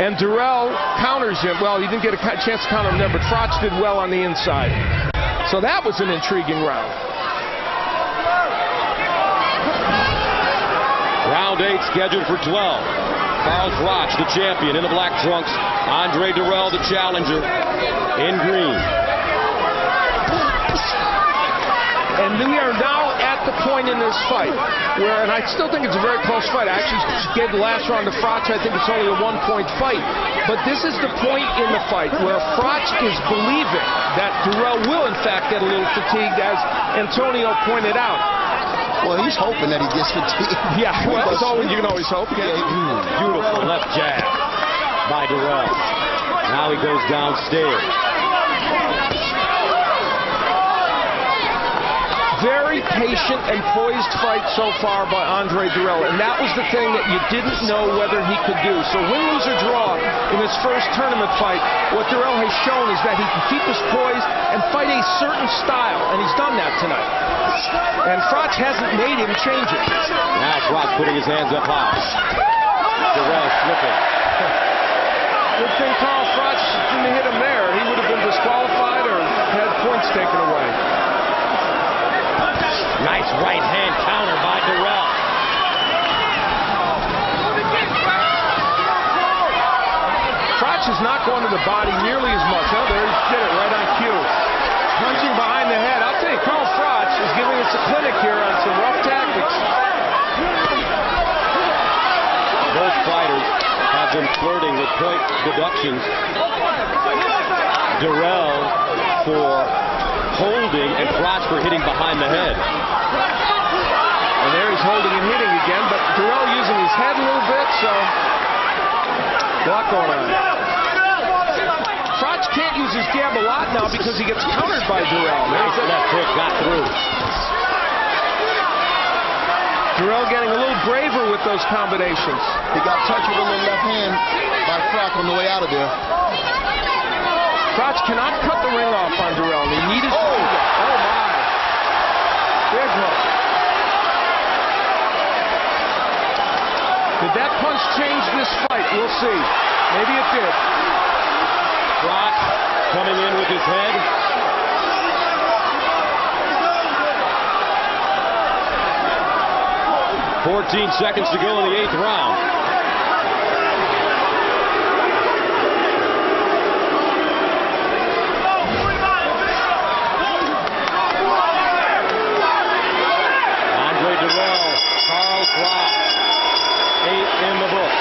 [SPEAKER 3] And Dirrell counters him. Well, he didn't get a chance to counter him there, but Froch did well on the inside. So that was an intriguing round.
[SPEAKER 1] Round 8 scheduled for 12. Carl Froch, the champion, in the black trunks. Andre Dirrell, the challenger, in green.
[SPEAKER 3] And we are now at the point in this fight where, and I still think it's a very close fight. I actually gave the last round to Froch. I think it's only a one-point fight. But this is the point in the fight where Froch is believing that Dirrell will, in fact, get a little fatigued, as Antonio pointed out.
[SPEAKER 4] Well, he's hoping that he gets fatigued.
[SPEAKER 3] Yeah, well, you can always hope.
[SPEAKER 1] Beautiful left jab by Dirrell. Now he goes downstairs.
[SPEAKER 3] Very patient and poised fight so far by Andre Dirrell, and that was the thing that you didn't know whether he could do. So win, lose, or draw in his first tournament fight, what Dirrell has shown is that he can keep his poise and fight a certain style, and he's done that tonight. And Froch hasn't made him change it.
[SPEAKER 1] Now Froch putting his hands up high. Dirrell slipping.
[SPEAKER 3] Good thing Carl Froch didn't hit him there. He would have been disqualified or had points taken away.
[SPEAKER 1] Nice right hand counter by Dirrell.
[SPEAKER 3] Froch is not going to the body nearly as much. Oh, there he did it right on cue. Punching behind the head. I'll tell you, Carl Froch is giving us a clinic here on some rough tactics.
[SPEAKER 1] Both fighters have been flirting with point deductions. Dirrell for holding and Froch for hitting behind the head.
[SPEAKER 3] And there he's holding and hitting again, but Dirrell using his head a little bit, so a lot going on. Froch can't use his jab a lot now because he gets countered by Dirrell.
[SPEAKER 1] Nice left hook, got through.
[SPEAKER 3] Dirrell getting a little braver with those combinations.
[SPEAKER 4] He got touched with a little left hand by Froch on the way out of there.
[SPEAKER 3] Froch cannot cut the ring off on Dirrell. He needed to do that. Oh, my. Big hook. Did that punch change this fight? We'll see. Maybe it did.
[SPEAKER 1] Froch coming in with his head. "14 seconds to go in the 8th round. Andre Dirrell, Carl Froch, 8 in the book.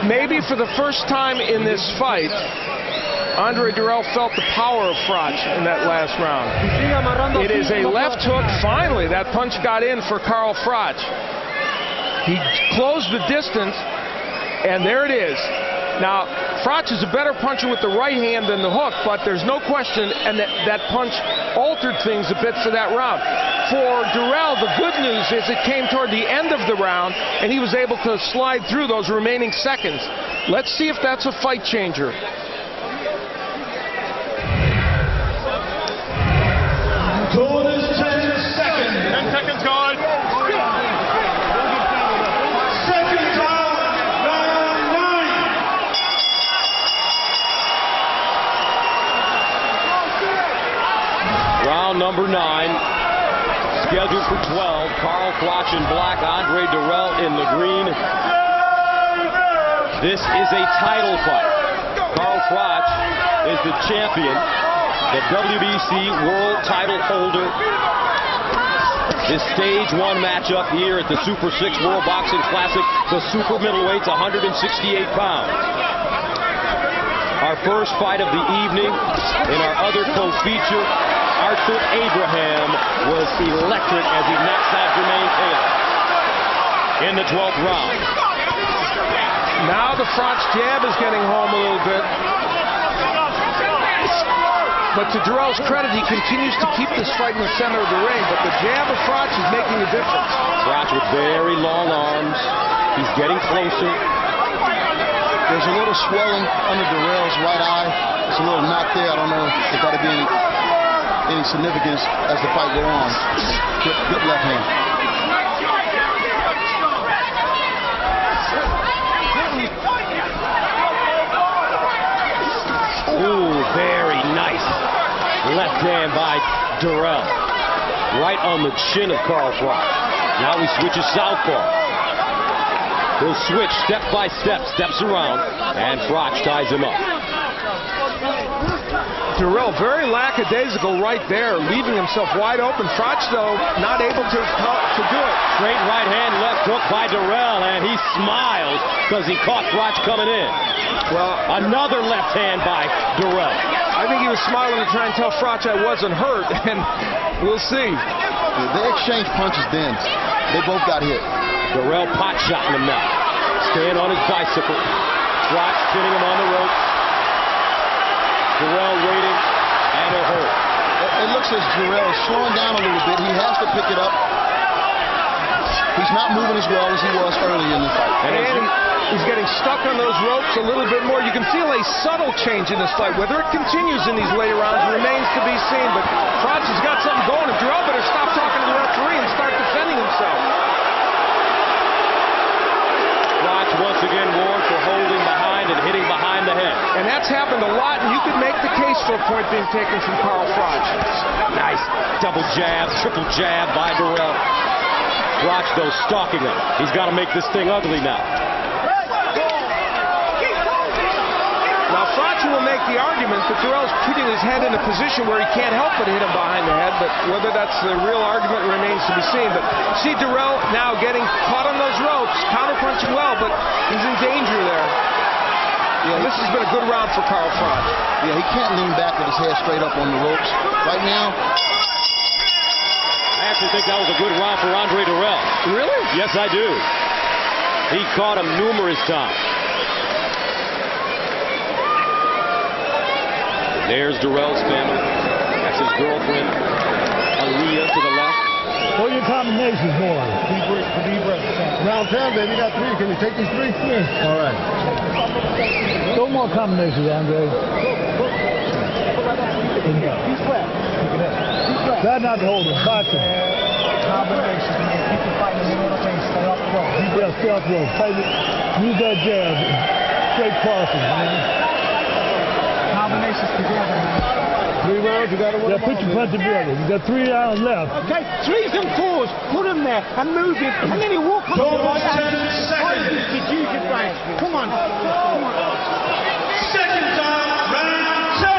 [SPEAKER 3] Maybe for the first time in this fight, Andre Dirrell felt the power of Froch in that last round. It is a left hook. Finally, that punch got in for Carl Froch. He closed the distance, and there it is. Now, Froch is a better puncher with the right hand than the hook, but there's no question, and that punch altered things a bit for that round. For Dirrell, the good news is it came toward the end of the round, and he was able to slide through those remaining seconds. Let's see if that's a fight changer.
[SPEAKER 2] Bonus 10 seconds.
[SPEAKER 6] 10 seconds gone.
[SPEAKER 2] Second round, round 9.
[SPEAKER 1] Round number 9. Scheduled for 12. Carl Froch in black, Andre Dirrell in the green. This is a title fight. Carl Froch is the champion, the WBC world title holder. This stage 1 matchup here at the Super 6 World Boxing Classic, the super middleweight's 168 pounds. Our first fight of the evening in our other co-feature, Arthur Abraham was electric as he knocks out Jermaine Taylor in the 12th round.
[SPEAKER 3] Now the Froch jab is getting home a little bit. But to Dirrell's credit, he continues to keep this fight in the center of the ring, but the jab of Froch is making a difference.
[SPEAKER 1] Froch with very long arms. He's getting closer.
[SPEAKER 4] There's a little swelling under Dirrell's right eye. It's a little knot there. I don't know if that'll be any significance as the fight go on. Good left hand.
[SPEAKER 1] Ooh, very nice left hand by Dirrell. Right on the chin of Carl Froch. Now he switches southpaw. He'll switch step by step, steps around, and Froch ties him up.
[SPEAKER 3] Dirrell very lackadaisical right there, leaving himself wide open. Froch, though, not able to do it.
[SPEAKER 1] Straight right hand, left hook by Dirrell, and he smiles because he caught Froch coming in.
[SPEAKER 3] Well,
[SPEAKER 1] another left hand by Dirrell.
[SPEAKER 3] I think he was smiling to try and tell Froch I wasn't hurt, and we'll see.
[SPEAKER 4] They exchanged punches then. They both got hit.
[SPEAKER 1] Dirrell pot shotting him now. Staying on his bicycle. Froch pinning him on the ropes. Dirrell waiting, and it hurt.
[SPEAKER 4] It looks as Dirrell is slowing down a little bit. He has to pick it up. He's not moving as well as he was early in the fight.
[SPEAKER 3] And he's getting stuck on those ropes a little bit more. You can feel a subtle change in this fight. Whether it continues in these later rounds remains to be seen. But Froch has got something going. And Dirrell better stop talking to the referee and start defending himself.
[SPEAKER 1] Froch once again warned for holding behind and hitting behind the head.
[SPEAKER 3] And that's happened a lot, and you could make the case for a point being taken from Carl Froch.
[SPEAKER 1] Nice double jab, triple jab by Dirrell. Froch, though, stalking him. He's got to make this thing ugly now.
[SPEAKER 3] Now, Froch will make the argument that Dirrell's putting his head in a position where he can't help but hit him behind the head, but whether that's the real argument remains to be seen. But see Dirrell now getting caught on those ropes, counterpunching well, but he's in danger there. Yeah, this has been a good round for Carl Froch.
[SPEAKER 4] Yeah, he can't lean back with his head straight up on the ropes. Right now,
[SPEAKER 1] I actually think that was a good round for Andre Dirrell.
[SPEAKER 3] Really?
[SPEAKER 1] Yes, I do. He caught him numerous times. There's Dirrell's family. That's his girlfriend, Aaliyah, to the left.
[SPEAKER 5] What are your combinations, boy?
[SPEAKER 6] Deep breath. Round 10, baby. You got 3. Can you take these 3?
[SPEAKER 5] Yeah. All right. No more combinations, Andre. Try not to hold him. Box him.
[SPEAKER 6] Combinations, man. Keep the fight in the middle of the ring. Stay off the rope.
[SPEAKER 5] Yeah, stay off the rope. Use that jab. Straight crossing, man.
[SPEAKER 6] Combinations together, man. 3 rounds, you got to win.
[SPEAKER 5] Yeah, put your punch together. You got 3 rounds left.
[SPEAKER 7] Okay, 3s and 4s. Put him there and move him. And then he walk on the right hand. Use your brain. Come on. Come on.
[SPEAKER 2] Second time, round 10.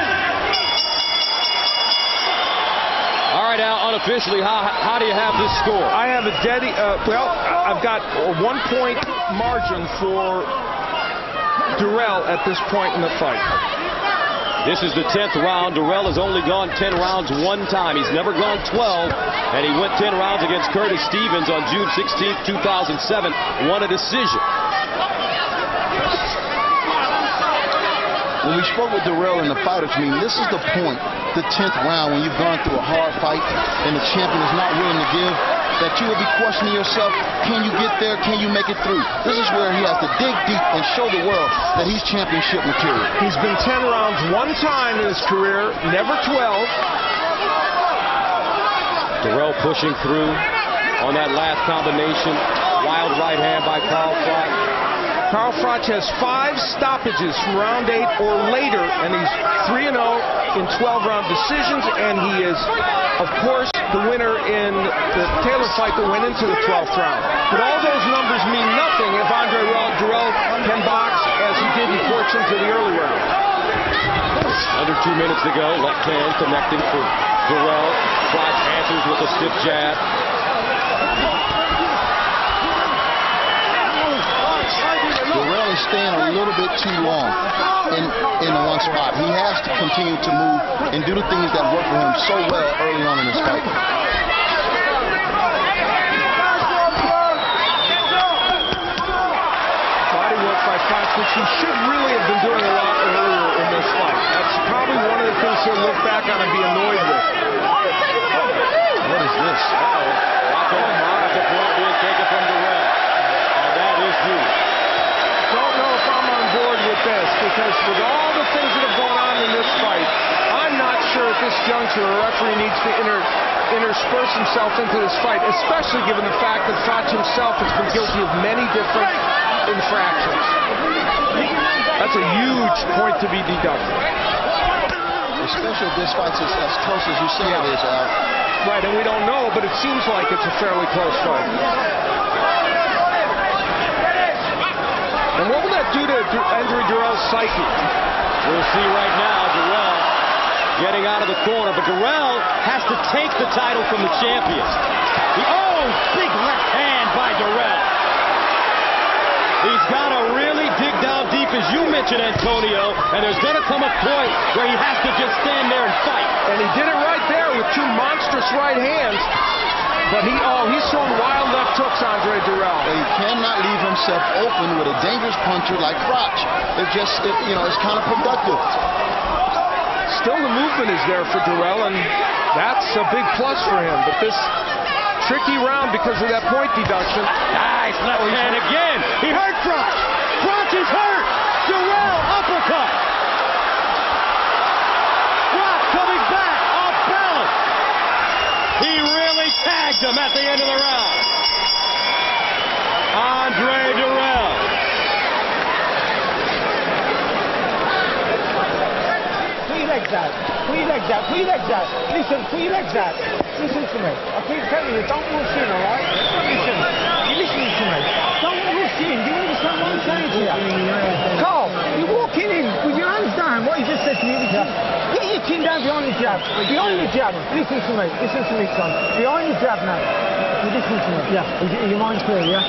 [SPEAKER 1] All right, Al, unofficially, how do you have this score?
[SPEAKER 3] I have a I've got a 1-point margin for Dirrell at this point in the fight.
[SPEAKER 1] This is the 10th round. Dirrell has only gone 10 rounds one time. He's never gone 12, and he went 10 rounds against Curtis Stevens on June 16, 2007. Won a decision.
[SPEAKER 4] when we spoke with Dirrell in the fighters meeting, this is the point, the 10th round, when you've gone through a hard fight and the champion is not willing to give, that you will be questioning yourself, can you get there, can you make it through? This is where he has to dig deep and show the world that he's championship material.
[SPEAKER 3] He's been 10 rounds one time in his career, never 12.
[SPEAKER 1] Dirrell pushing through on that last combination. Wild right hand by Carl Froch.
[SPEAKER 3] Carl Froch has 5 stoppages from round 8 or later, and he's 3-0 in 12-round decisions, and he is, of course, the winner in the Taylor fight that went into the 12th round. But all those numbers mean nothing if Andre Dirrell can box as he did in portions of the early round.
[SPEAKER 1] Under 2 minutes to go. Left hand connecting for Dirrell. Froch answers with a stiff jab.
[SPEAKER 4] Dirrell is staying a little bit too long in one spot. He has to continue to move and do the things that work for him so well early on in his fight.
[SPEAKER 3] Body work by Froch, which he should really have been doing a lot earlier in this fight. That's probably one of the things he'll look back on and be annoyed with.
[SPEAKER 4] What is this?
[SPEAKER 1] Watch out, there's a point being taken from Dirrell. And that is due.
[SPEAKER 3] Don't know if I'm on board with this, because with all the things that have gone on in this fight, I'm not sure at this juncture a referee needs to intersperse himself into this fight, especially given the fact that Froch himself has been guilty of many different infractions. That's a huge point to be deducted.
[SPEAKER 4] Especially if this fight's as close as you say it is, Al.
[SPEAKER 3] Right, and we don't know, but it seems like it's a fairly close fight. And what will that do to Andre Dirrell's psyche?
[SPEAKER 1] We'll see right now. Dirrell getting out of the corner, but Dirrell has to take the title from the champion. Big left hand by Dirrell. He's got to really dig down deep, as you mentioned, Antonio, and there's going to come a point where he has to just stand there and fight.
[SPEAKER 3] And he did it right there with two monstrous right hands. But he's throwing wild left hooks, Andre Dirrell.
[SPEAKER 4] He cannot leave himself open with a dangerous puncher like Froch. It's counterproductive.
[SPEAKER 3] Still the movement is there for Dirrell, and that's a big plus for him. But this tricky round because of that point deduction.
[SPEAKER 1] Nice left hand again. He hurt Froch. Froch is hurt. Dirrell uppercut. Froch coming back off balance. He really tagged him at the end of the round. Andre Dirrell.
[SPEAKER 7] Put your legs out. Put your legs out. Put your legs out. Listen, put your legs out. Listen to me. I keep telling you, don't rush in, all right? Listen. You listen to me. Don't rush in. Do you understand what I'm saying to you? Carl, you're walking in with your hands down. What you just said to me. Get your chin down behind the jab. Behind the jab. Listen to me. Listen to me, son. Behind the jab now. You listen to me. Yeah. Is your mind clear, yeah?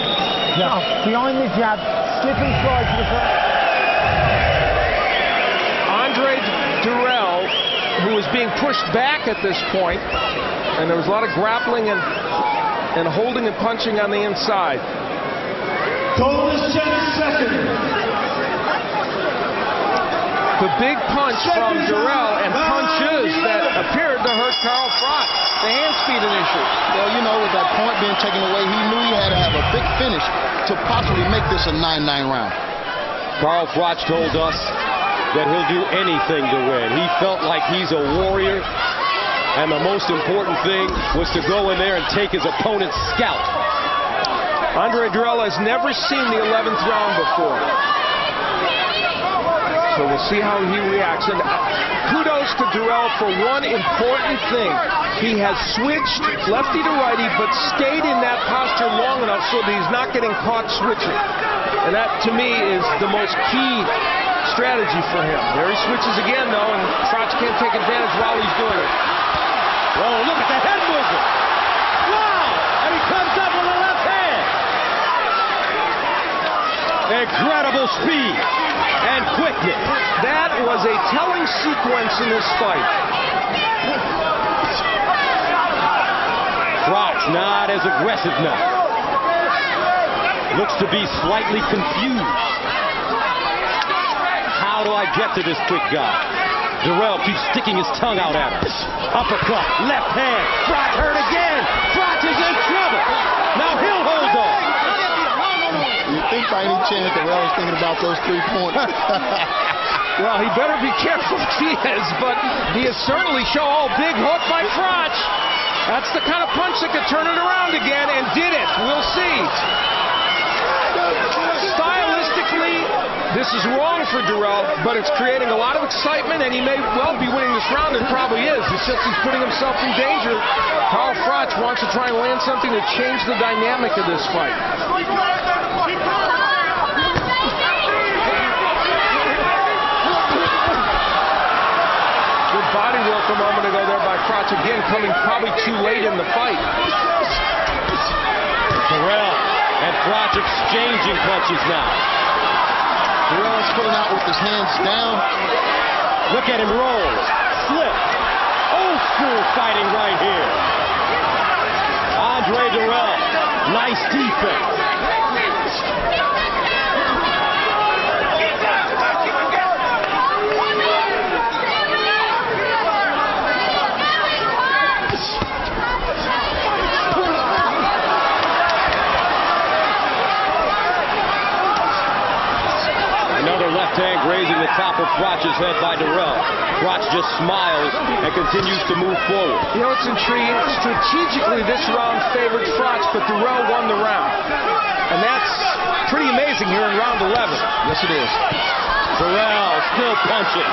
[SPEAKER 7] Yeah. Oh, behind the jab. Slip and slide to the front.
[SPEAKER 3] Andre Dirrell, who was being pushed back at this point, and there was a lot of grappling and holding and punching on the inside.
[SPEAKER 2] Total is 10 seconds.
[SPEAKER 3] The big punch from Dirrell and punches that appeared to hurt Carl Froch. The hand speed an issue.
[SPEAKER 4] Well, with that point being taken away, he knew he had to have a big finish to possibly make this a 9-9 round.
[SPEAKER 1] Carl Froch told us that he'll do anything to win. He felt like he's a warrior, and the most important thing was to go in there and take his opponent's scalp.
[SPEAKER 3] Andre Dirrell has never seen the 11th round before. So we'll see how he reacts. And kudos to Dirrell for one important thing. He has switched lefty to righty, but stayed in that posture long enough so that he's not getting caught switching. And that, to me, is the most key strategy for him. There he switches again, though, and Froch can't take advantage while he's doing it.
[SPEAKER 1] Oh, look at the head movement. Wow! And he comes up with a left hand. Incredible speed and quickness.
[SPEAKER 3] That was a telling sequence in this fight.
[SPEAKER 1] Froch not as aggressive now. Looks to be slightly confused. How do I get to this quick guy? Dirrell keeps sticking his tongue out at him. Uppercut, left hand. Froch hurt again. Froch is in trouble. Now he'll hold on.
[SPEAKER 4] You think by any chance Dirrell is thinking about those 3 points?
[SPEAKER 3] Well, he better be careful if he is, but he is certainly big hook by Froch. That's the kind of punch that could turn it around again, and did it. We'll see. Stylistically, this is wrong for Dirrell, but it's creating a lot of excitement, and he may well be winning this round, and probably is. It's just he's putting himself in danger. Carl Froch wants to try and land something to change the dynamic of this fight. Good body work a moment ago there by Froch, again coming probably too late in the fight.
[SPEAKER 1] Dirrell and Froch exchanging punches now.
[SPEAKER 4] Dirrell is pulling out with his hands down.
[SPEAKER 1] Look at him roll, slip. Old school fighting right here. Andre Dirrell, nice defense. Left hand grazing the top of Froch's head by Dirrell. Froch just smiles and continues to move forward.
[SPEAKER 3] You know, it's intriguing. Strategically, this round favored Froch, but Dirrell won the round. And that's pretty amazing here in round 11.
[SPEAKER 4] Yes, it is.
[SPEAKER 1] Dirrell still punching.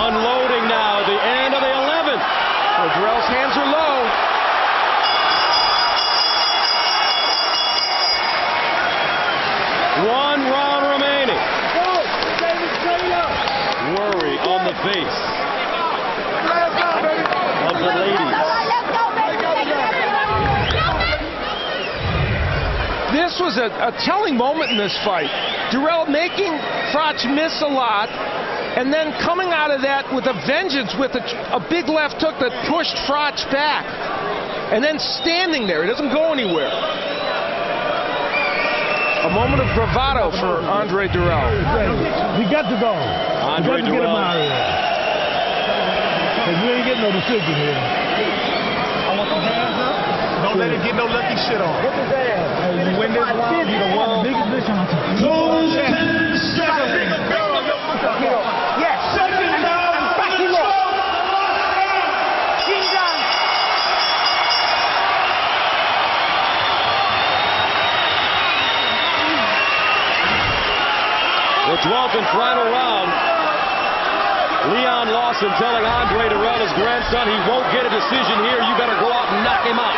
[SPEAKER 1] Unloading now at the end of the 11th.
[SPEAKER 3] Well, Dirrell's hands are low.
[SPEAKER 1] One round remaining. Worry on the face. the ladies.
[SPEAKER 3] This was a telling moment in this fight. Dirrell making Froch miss a lot, and then coming out of that with a vengeance with a big left hook that pushed Froch back. And then standing there. He doesn't go anywhere. A moment of bravado for Andre Dirrell.
[SPEAKER 5] We got to go.
[SPEAKER 1] Andre
[SPEAKER 5] Get him
[SPEAKER 1] Dirrell.
[SPEAKER 5] out of here. Because we ain't getting no decision here.
[SPEAKER 6] I want some hands up. Don't let it get no lucky shit on.
[SPEAKER 7] What's his ass?
[SPEAKER 6] You win this round, you the world.
[SPEAKER 2] Close 10 seconds.
[SPEAKER 7] Yes.
[SPEAKER 2] Second round.
[SPEAKER 7] Back him up. Chin down.
[SPEAKER 1] The 12th and final round. Leon Lawson telling Andre Dirrell, his grandson, he won't get a decision here. You better go out and knock him out.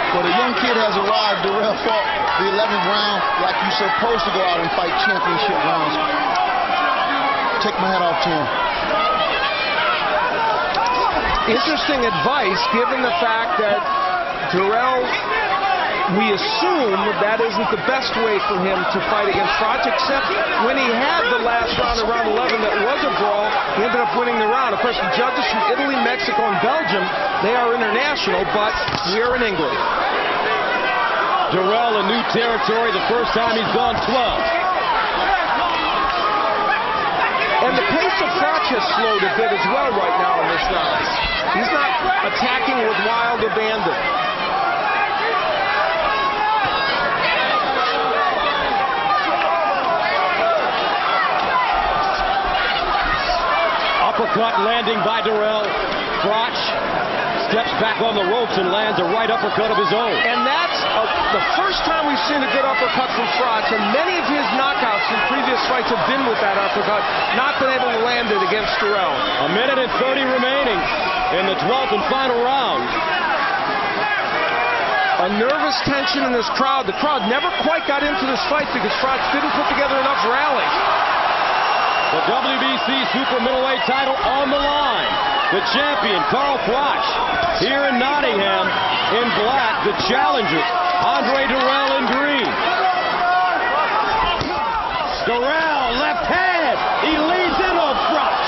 [SPEAKER 4] But a young kid has arrived. Dirrell fought the 11th round like you're supposed to go out and fight championship rounds. Take my hat off to him.
[SPEAKER 3] Interesting advice, given the fact that Dirrell, we assume that isn't the best way for him to fight against Froch, except when he had the last round of round 11 that was a brawl, he ended up winning the round. Of course, the judges from Italy, Mexico, and Belgium, they are international, but we're in England.
[SPEAKER 1] Dirrell in new territory, the first time he's gone 12.
[SPEAKER 3] And the pace of Froch has slowed a bit as well right now in this round. He's not attacking with wild abandon.
[SPEAKER 1] Uppercut landing by Dirrell. Froch steps back on the ropes and lands a right uppercut of his own.
[SPEAKER 3] And that's the first time we've seen a good uppercut from Froch, and many of his knockouts in previous fights have been with that uppercut, not been able to land it against Dirrell.
[SPEAKER 1] A minute and 30 remaining in the 12th and final round.
[SPEAKER 3] A nervous tension in this crowd. The crowd never quite got into this fight because Froch didn't put together enough rallies.
[SPEAKER 1] The WBC super middleweight title on the line. The champion, Carl Froch, here in Nottingham in black. The challenger, Andre Dirrell in green. Dirrell, left hand. He leads in on Froch.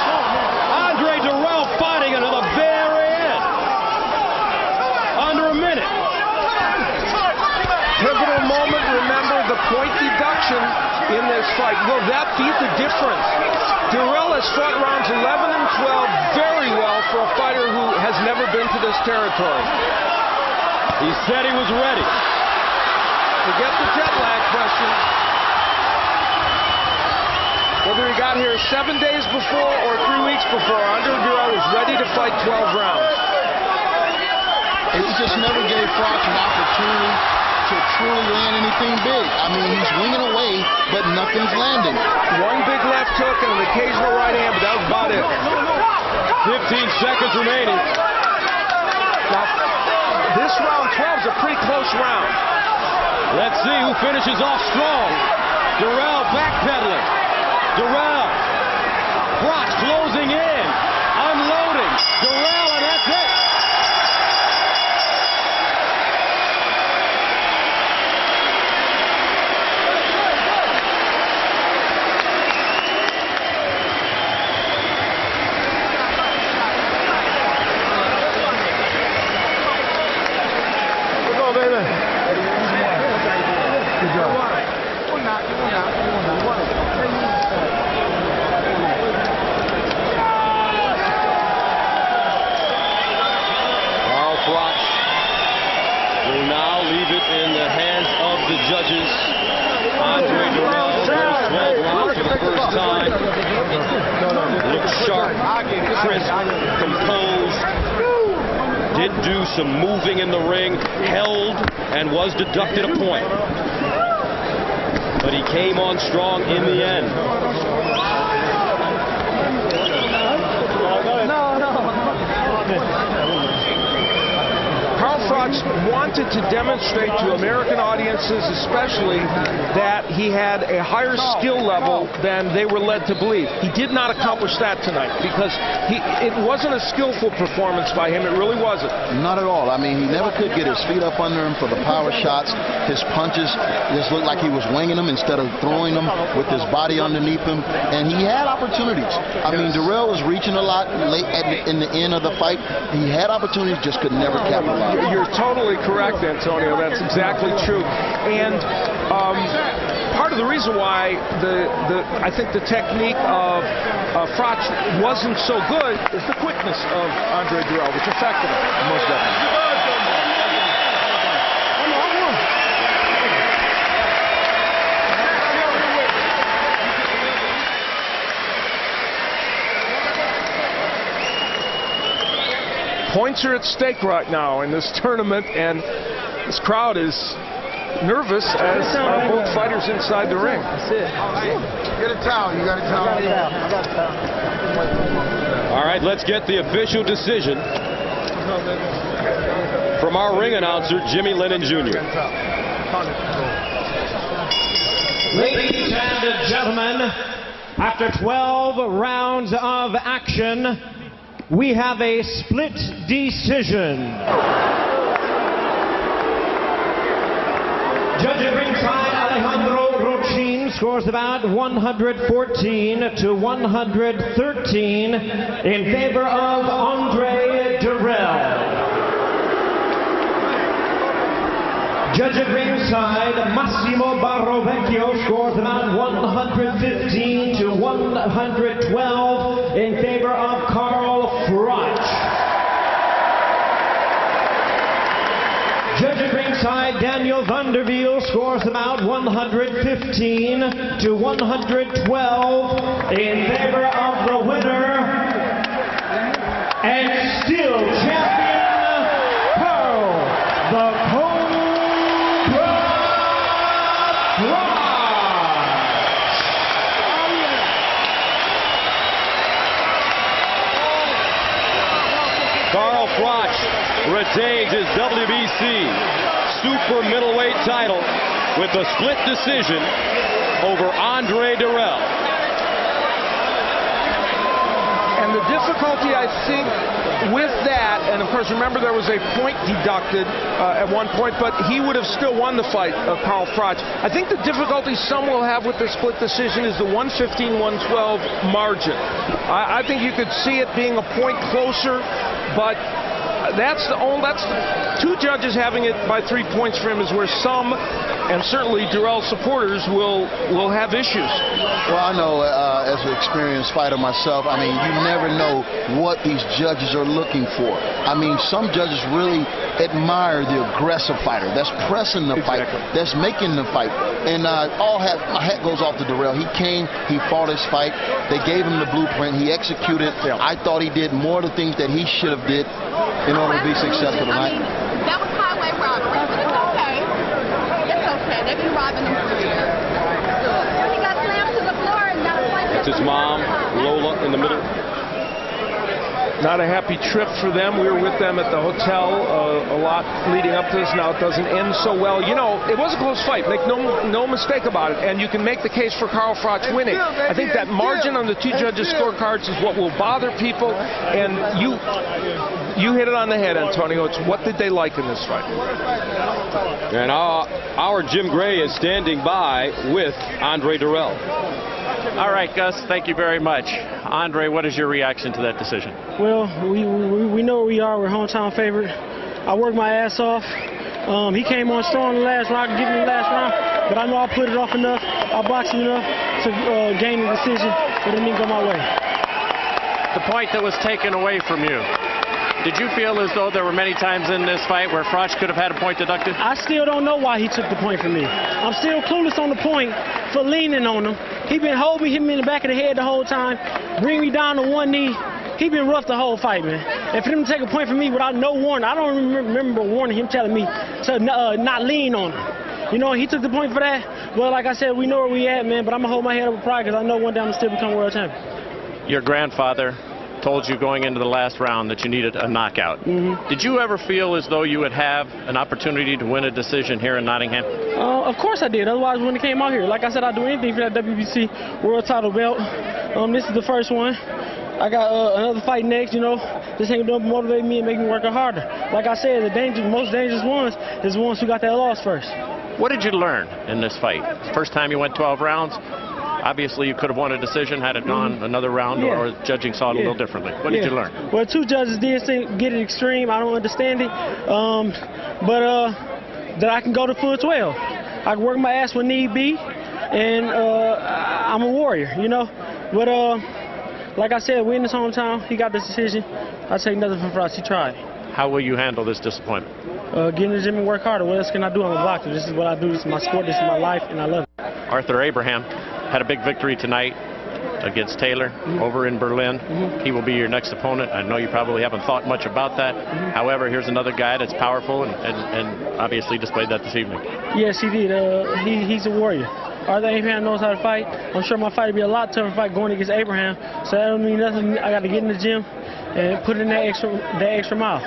[SPEAKER 1] Andre Dirrell fighting until the very end. Under a minute.
[SPEAKER 3] Pivotal moment, remember the point deduction in this fight. Will that be the difference? Dirrell has fought rounds 11 and 12 very well for a fighter who has never been to this territory.
[SPEAKER 1] He said he was ready.
[SPEAKER 3] Forget the jet lag question. Whether he got here 7 days before or 3 weeks before, Andre Dirrell is ready to fight 12 rounds.
[SPEAKER 4] And he just never gave Froch an opportunity to truly land anything big. I mean, he's winging away, but nothing's landing.
[SPEAKER 3] One big left hook and an occasional right hand, but that was about it.
[SPEAKER 1] 15 seconds remaining.
[SPEAKER 3] Now, this round 12 is a pretty close round.
[SPEAKER 1] Let's see who finishes off strong. Dirrell backpedaling. Dirrell. Froch closing in. Unloading. Dirrell, and that's it. In the hands of the judges. Andre Dirrell goes 12 rounds for the first time. Looks sharp, crisp, composed. Did do some moving in the ring, held, and was deducted a point. But he came on strong in the end.
[SPEAKER 3] Carl Froch wanted to demonstrate to American audiences especially that he had a higher skill level than they were led to believe. He did not accomplish that tonight because it wasn't a skillful performance by him. It really wasn't.
[SPEAKER 4] Not at all. I mean, he never could get his feet up under him for the power shots. His punches just looked like he was winging them instead of throwing them with his body underneath him. And he had opportunities. I mean, Dirrell was reaching a lot late in the end of the fight. He had opportunities, just could never capitalize.
[SPEAKER 3] You're totally correct, Antonio. That's exactly true. And part of the reason why I think the technique of Froch wasn't so good is the quickness of Andre Dirrell, which affected him. Most definitely. Points are at stake right now in this tournament, and this crowd is nervous as both fighters inside the ring.
[SPEAKER 6] That's it. Get a towel. You got a towel.
[SPEAKER 7] I got a towel.
[SPEAKER 1] All right, let's get the official decision from our ring announcer, Jimmy Lennon Jr.
[SPEAKER 2] Ladies and gentlemen, after 12 rounds of action, we have a split decision. Judge at ringside, Alejandro Rochin, scores about 114 to 113 in favor of Andre Dirrell. Judge at ringside, Massimo Barrovecchio, scores about 115 to 112 in favor of Carl Froch. Judge at ringside, Daniel Vanderveel, scores about 115 to 112 in favor of the winner and still champion, Carl the
[SPEAKER 1] Carl Froch retains his WBC super middleweight title with a split decision over Andre Dirrell.
[SPEAKER 3] And the difficulty, I think, with that, and of course, remember there was a point deducted at one point, but he would have still won the fight, Carl Froch. I think the difficulty some will have with the split decision is the 115-112 margin. I think you could see it being a point closer, but that's two judges having it by 3 points for him is where some, and certainly Dirrell supporters, will have issues.
[SPEAKER 4] Well, I know as an experienced fighter myself, I mean, you never know what these judges are looking for. I mean, some judges really admire the aggressive fighter that's pressing the fight, that's making the fight. And my hat goes off to Dirrell. He came, he fought his fight. They gave him the blueprint. He executed. Yeah. I thought he did more of the things that he should have did in order to be successful tonight.
[SPEAKER 8] I mean, that was highway robbery, but it's okay. It's okay. They've been robbing him for years. He got slammed to the floor and got a fight.
[SPEAKER 1] That's his mom, Lola, in the middle.
[SPEAKER 3] Not a happy trip for them. We were with them at the hotel a lot leading up to this. Now it doesn't end so well. You know, it was a close fight. Make no mistake about it. And you can make the case for Carl Froch winning. I think that margin on the two judges' scorecards is what will bother people. And you hit it on the head, Antonio. It's what did they like in this fight?
[SPEAKER 1] And our Jim Gray is standing by with Andre Dirrell.
[SPEAKER 9] All right, Gus, thank you very much. Andre, what is your reaction to that decision?
[SPEAKER 10] Well, we know where we are. We're hometown favorite. I worked my ass off. He came on strong in the last round, giving me the last round, but I know I put it off enough. I boxed him enough to gain the decision, but it didn't go my way.
[SPEAKER 9] The point that was taken away from you, did you feel as though there were many times in this fight where Froch could have had a point deducted?
[SPEAKER 10] I still don't know why he took the point from me. I'm still clueless on the point for leaning on him. He been holding me, hitting me in the back of the head the whole time, bring me down to one knee. He been rough the whole fight, man. And for him to take a point from me without no warning, I don't remember warning him, telling me to not lean on him. You know, he took the point for that. Well, like I said, we know where we at, man, but I'm going to hold my head up with pride because I know one day I'm going to still become world champion.
[SPEAKER 9] Your grandfather told you going into the last round that you needed a knockout.
[SPEAKER 10] Mm-hmm.
[SPEAKER 9] Did you ever feel as though you would have an opportunity to win a decision here in Nottingham?
[SPEAKER 10] Of course I did. Otherwise, when it came out here, like I said, I'd do anything for that WBC world title belt. This is the first one. I got another fight next, you know. This ain't going to motivate me and make me work harder. Like I said, the most dangerous ones is the ones who got that loss first.
[SPEAKER 9] What did you learn in this fight? First time you went 12 rounds. Obviously, you could have won a decision had it gone another round, or judging saw it a little differently. What did you learn?
[SPEAKER 10] Well, two judges did get it extreme. I don't understand it. But that I can go to full 12. I can work my ass when need be, and I'm a warrior, you know. But like I said, we in his hometown. He got this decision. I take nothing from Froch. He tried.
[SPEAKER 9] How will you handle this disappointment?
[SPEAKER 10] Get in the gym and work harder. What else can I do? I'm a boxer. This is what I do. This is my sport. This is my life, and I love it.
[SPEAKER 9] Arthur Abraham had a big victory tonight against Taylor over in Berlin. He will be your next opponent. I know you probably haven't thought much about that. However, here's another guy that's powerful and obviously displayed that this evening.
[SPEAKER 10] Yes, he did. He's a warrior. Arthur Abraham knows how to fight. I'm sure my fight will be a lot tougher fight going against Abraham. So that don't mean nothing. I got to get in the gym and put in that extra mile.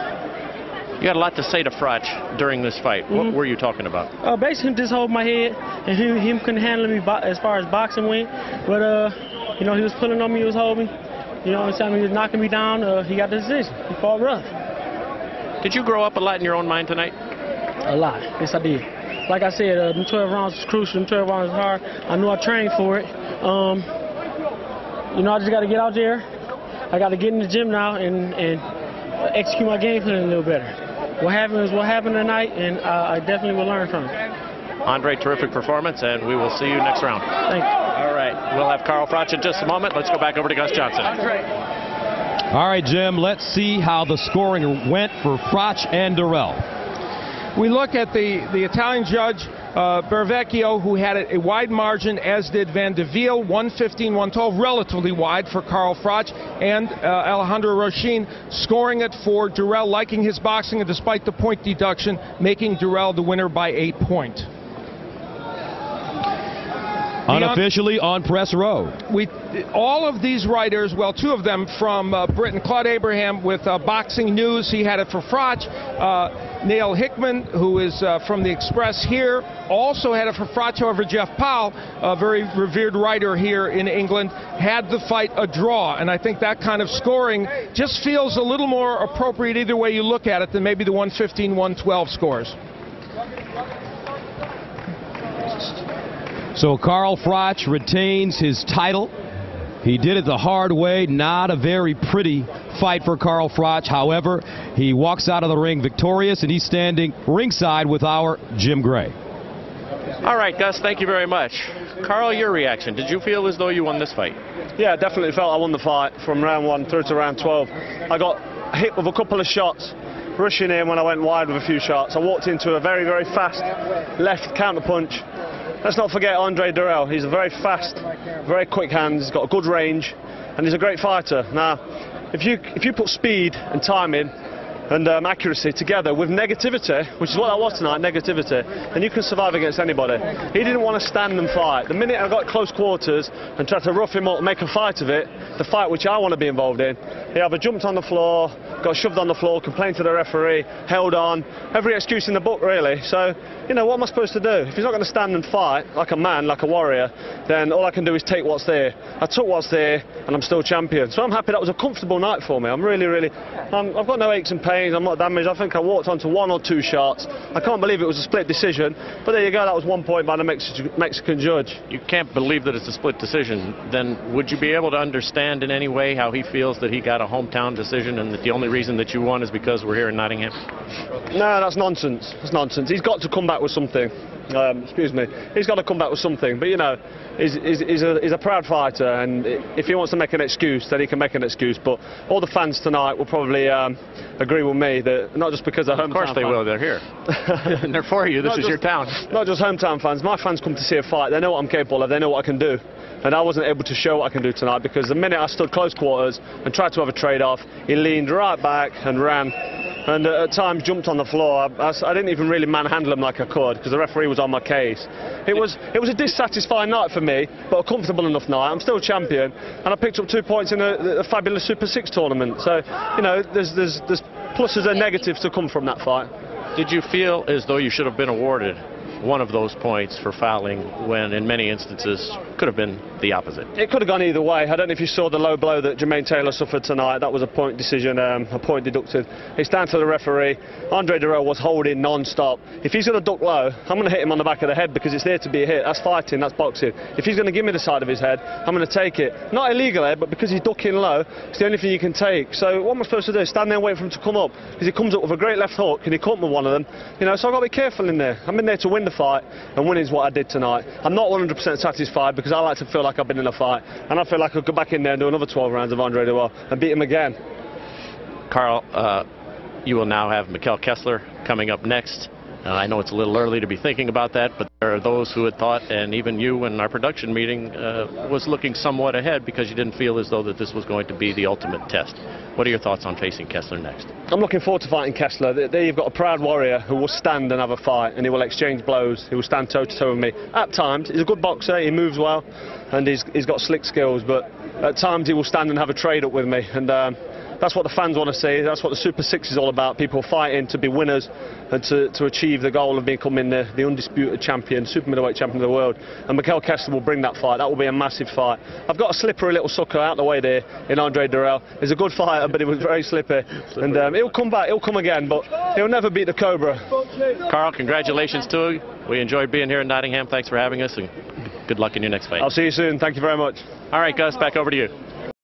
[SPEAKER 9] You had a lot to say to Froch during this fight. What were you talking about?
[SPEAKER 10] Basically, just hold my head, and him couldn't handle me as far as boxing went. But, you know, he was pulling on me, he was holding me. You know what I'm saying? He was knocking me down. He got the decision. He fought rough. Did you grow up a lot in your own mind tonight? A lot. Yes, I did. Like I said, them 12 rounds was crucial. Them 12 rounds was hard. I knew I trained for it. You know, I just got to get out there. I got to get in the gym now and execute my game plan a little better. What happened is what happened tonight, and I definitely will learn from it.
[SPEAKER 9] Andre, terrific performance, and we will see you next round.
[SPEAKER 10] Thank you.
[SPEAKER 9] All right, we'll have Carl Froch in just a moment. Let's go back over to Gus Johnson.
[SPEAKER 1] All right, Jim, let's see how the scoring went for Froch and Dirrell.
[SPEAKER 3] We look at the Italian judge, Bervecchio, who had a wide margin, as did Van de Viel, 115-112, relatively wide for Carl Froch, and Alejandro Rochin scoring it for Dirrell, liking his boxing, and despite the point deduction, making Dirrell the winner by 8 points.
[SPEAKER 1] Unofficially on press row.
[SPEAKER 3] All of these writers, well, two of them from Britain, Claude Abraham with Boxing News, he had it for Froch. Neil Hickman, who is from the Express here, also had it for Froch. However, Jeff Powell, a very revered writer here in England, had the fight a draw. And I think that kind of scoring just feels a little more appropriate either way you look at it than maybe the 115-112 scores.
[SPEAKER 1] So Carl Froch retains his title. He did it the hard way. Not a very pretty fight for Carl Froch. However, he walks out of the ring victorious, and he's standing ringside with our Jim Gray.
[SPEAKER 9] All right, Gus, thank you very much. Carl, your reaction. Did you feel as though you won this fight?
[SPEAKER 11] Yeah, definitely felt I won the fight from round 1 through to round 12. I got hit with a couple of shots, rushing in when I went wide with a few shots. I walked into a very, very fast left counter punch. Let's not forget Andre Dirrell. He's a very fast, very quick hands. He's got a good range, and he's a great fighter. Now, if you put speed and timing and accuracy together with negativity, which is what that was tonight, negativity, then you can survive against anybody. He didn't want to stand and fight. The minute I got close quarters and tried to rough him up, make a fight of it, the fight which I want to be involved in, he either jumped on the floor, got shoved on the floor, complained to the referee, held on, every excuse in the book really. So, you know, what am I supposed to do? If he's not going to stand and fight like a man, like a warrior, then all I can do is take what's there. I took what's there, and I'm still champion. So I'm happy that was a comfortable night for me. I'm really, I've got no aches and pains, I'm not damaged. I think I walked onto 1 or 2 shots. I can't believe it was a split decision, but there you go, that was 1 point by the Mexican judge.
[SPEAKER 9] You can't believe that it's a split decision. Then would you be able to understand in any way how he feels that he got a hometown decision and that the only reason that you won is because we're here in Nottingham?
[SPEAKER 11] No, that's nonsense. That's nonsense. He's got to come back with something. Excuse me. He's got to come back with something. But, you know, he's a proud fighter, and if he wants to make an excuse, then he can make an excuse. But all the fans tonight will probably agree with me that not just because they're hometown fans.
[SPEAKER 9] Of course they will. They're here. And they're for you. This is your town.
[SPEAKER 11] Not just hometown fans. My fans come to see a fight. They know what I'm capable of. They know what I can do. And I wasn't able to show what I can do tonight because the minute I stood close quarters and tried to have a trade-off, he leaned right back and ran. and at times jumped on the floor. I didn't even really manhandle him like I could because the referee was on my case. It was a dissatisfying night for me, but a comfortable enough night. I'm still champion, and I picked up 2 points in a fabulous Super 6 tournament. So, you know, there's pluses and negatives to come from that fight.
[SPEAKER 9] Did you feel as though you should have been awarded one of those points for fouling when in many instances could have been the opposite?
[SPEAKER 11] It could have gone either way. I don't know if you saw the low blow that Jermaine Taylor suffered tonight. That was a point decision, a point deducted. It's down to the referee. Andre Dirrell was holding non-stop. If he's going to duck low, I'm going to hit him on the back of the head because it's there to be a hit. That's fighting, that's boxing. If he's going to give me the side of his head, I'm going to take it. Not illegally, but because he's ducking low, it's the only thing you can take. So what am I supposed to do? Stand there and wait for him to come up? Because he comes up with a great left hook and he caught me with one of them. You know, so I've got to be careful in there. I'm in there to win the fight, and winning is what I did tonight. I'm not 100% satisfied because I like to feel like I've been in a fight, and I feel like I could go back in there and do another 12 rounds of Andre Dirrell and beat him again.
[SPEAKER 9] Carl, you will now have Mikkel Kessler coming up next. I know it's a little early to be thinking about that, but there are those who had thought, and even you in our production meeting, was looking somewhat ahead because you didn't feel as though that this was going to be the ultimate test. What are your thoughts on facing Kessler next? I'm looking forward to fighting Kessler. There you've got a proud warrior who will stand and have a fight, and he will exchange blows. He will stand toe-to-toe with me. At times, he's a good boxer, he moves well, and he's got slick skills, but at times he will stand and have a trade-up with me, and that's what the fans want to see. That's what the Super 6 is all about. People fighting to be winners and to achieve the goal of becoming the undisputed champion, super middleweight champion of the world. And Mikkel Kessler will bring that fight. That will be a massive fight. I've got a slippery little sucker out the way there in Andre Dirrell. He's a good fighter, but he was very slippy. And he'll come back. He'll come again, but he'll never beat the Cobra. Carl, congratulations to you. We enjoyed being here in Nottingham. Thanks for having us, and good luck in your next fight.
[SPEAKER 11] I'll see you soon. Thank you very much.
[SPEAKER 9] All right, Gus, back over to you.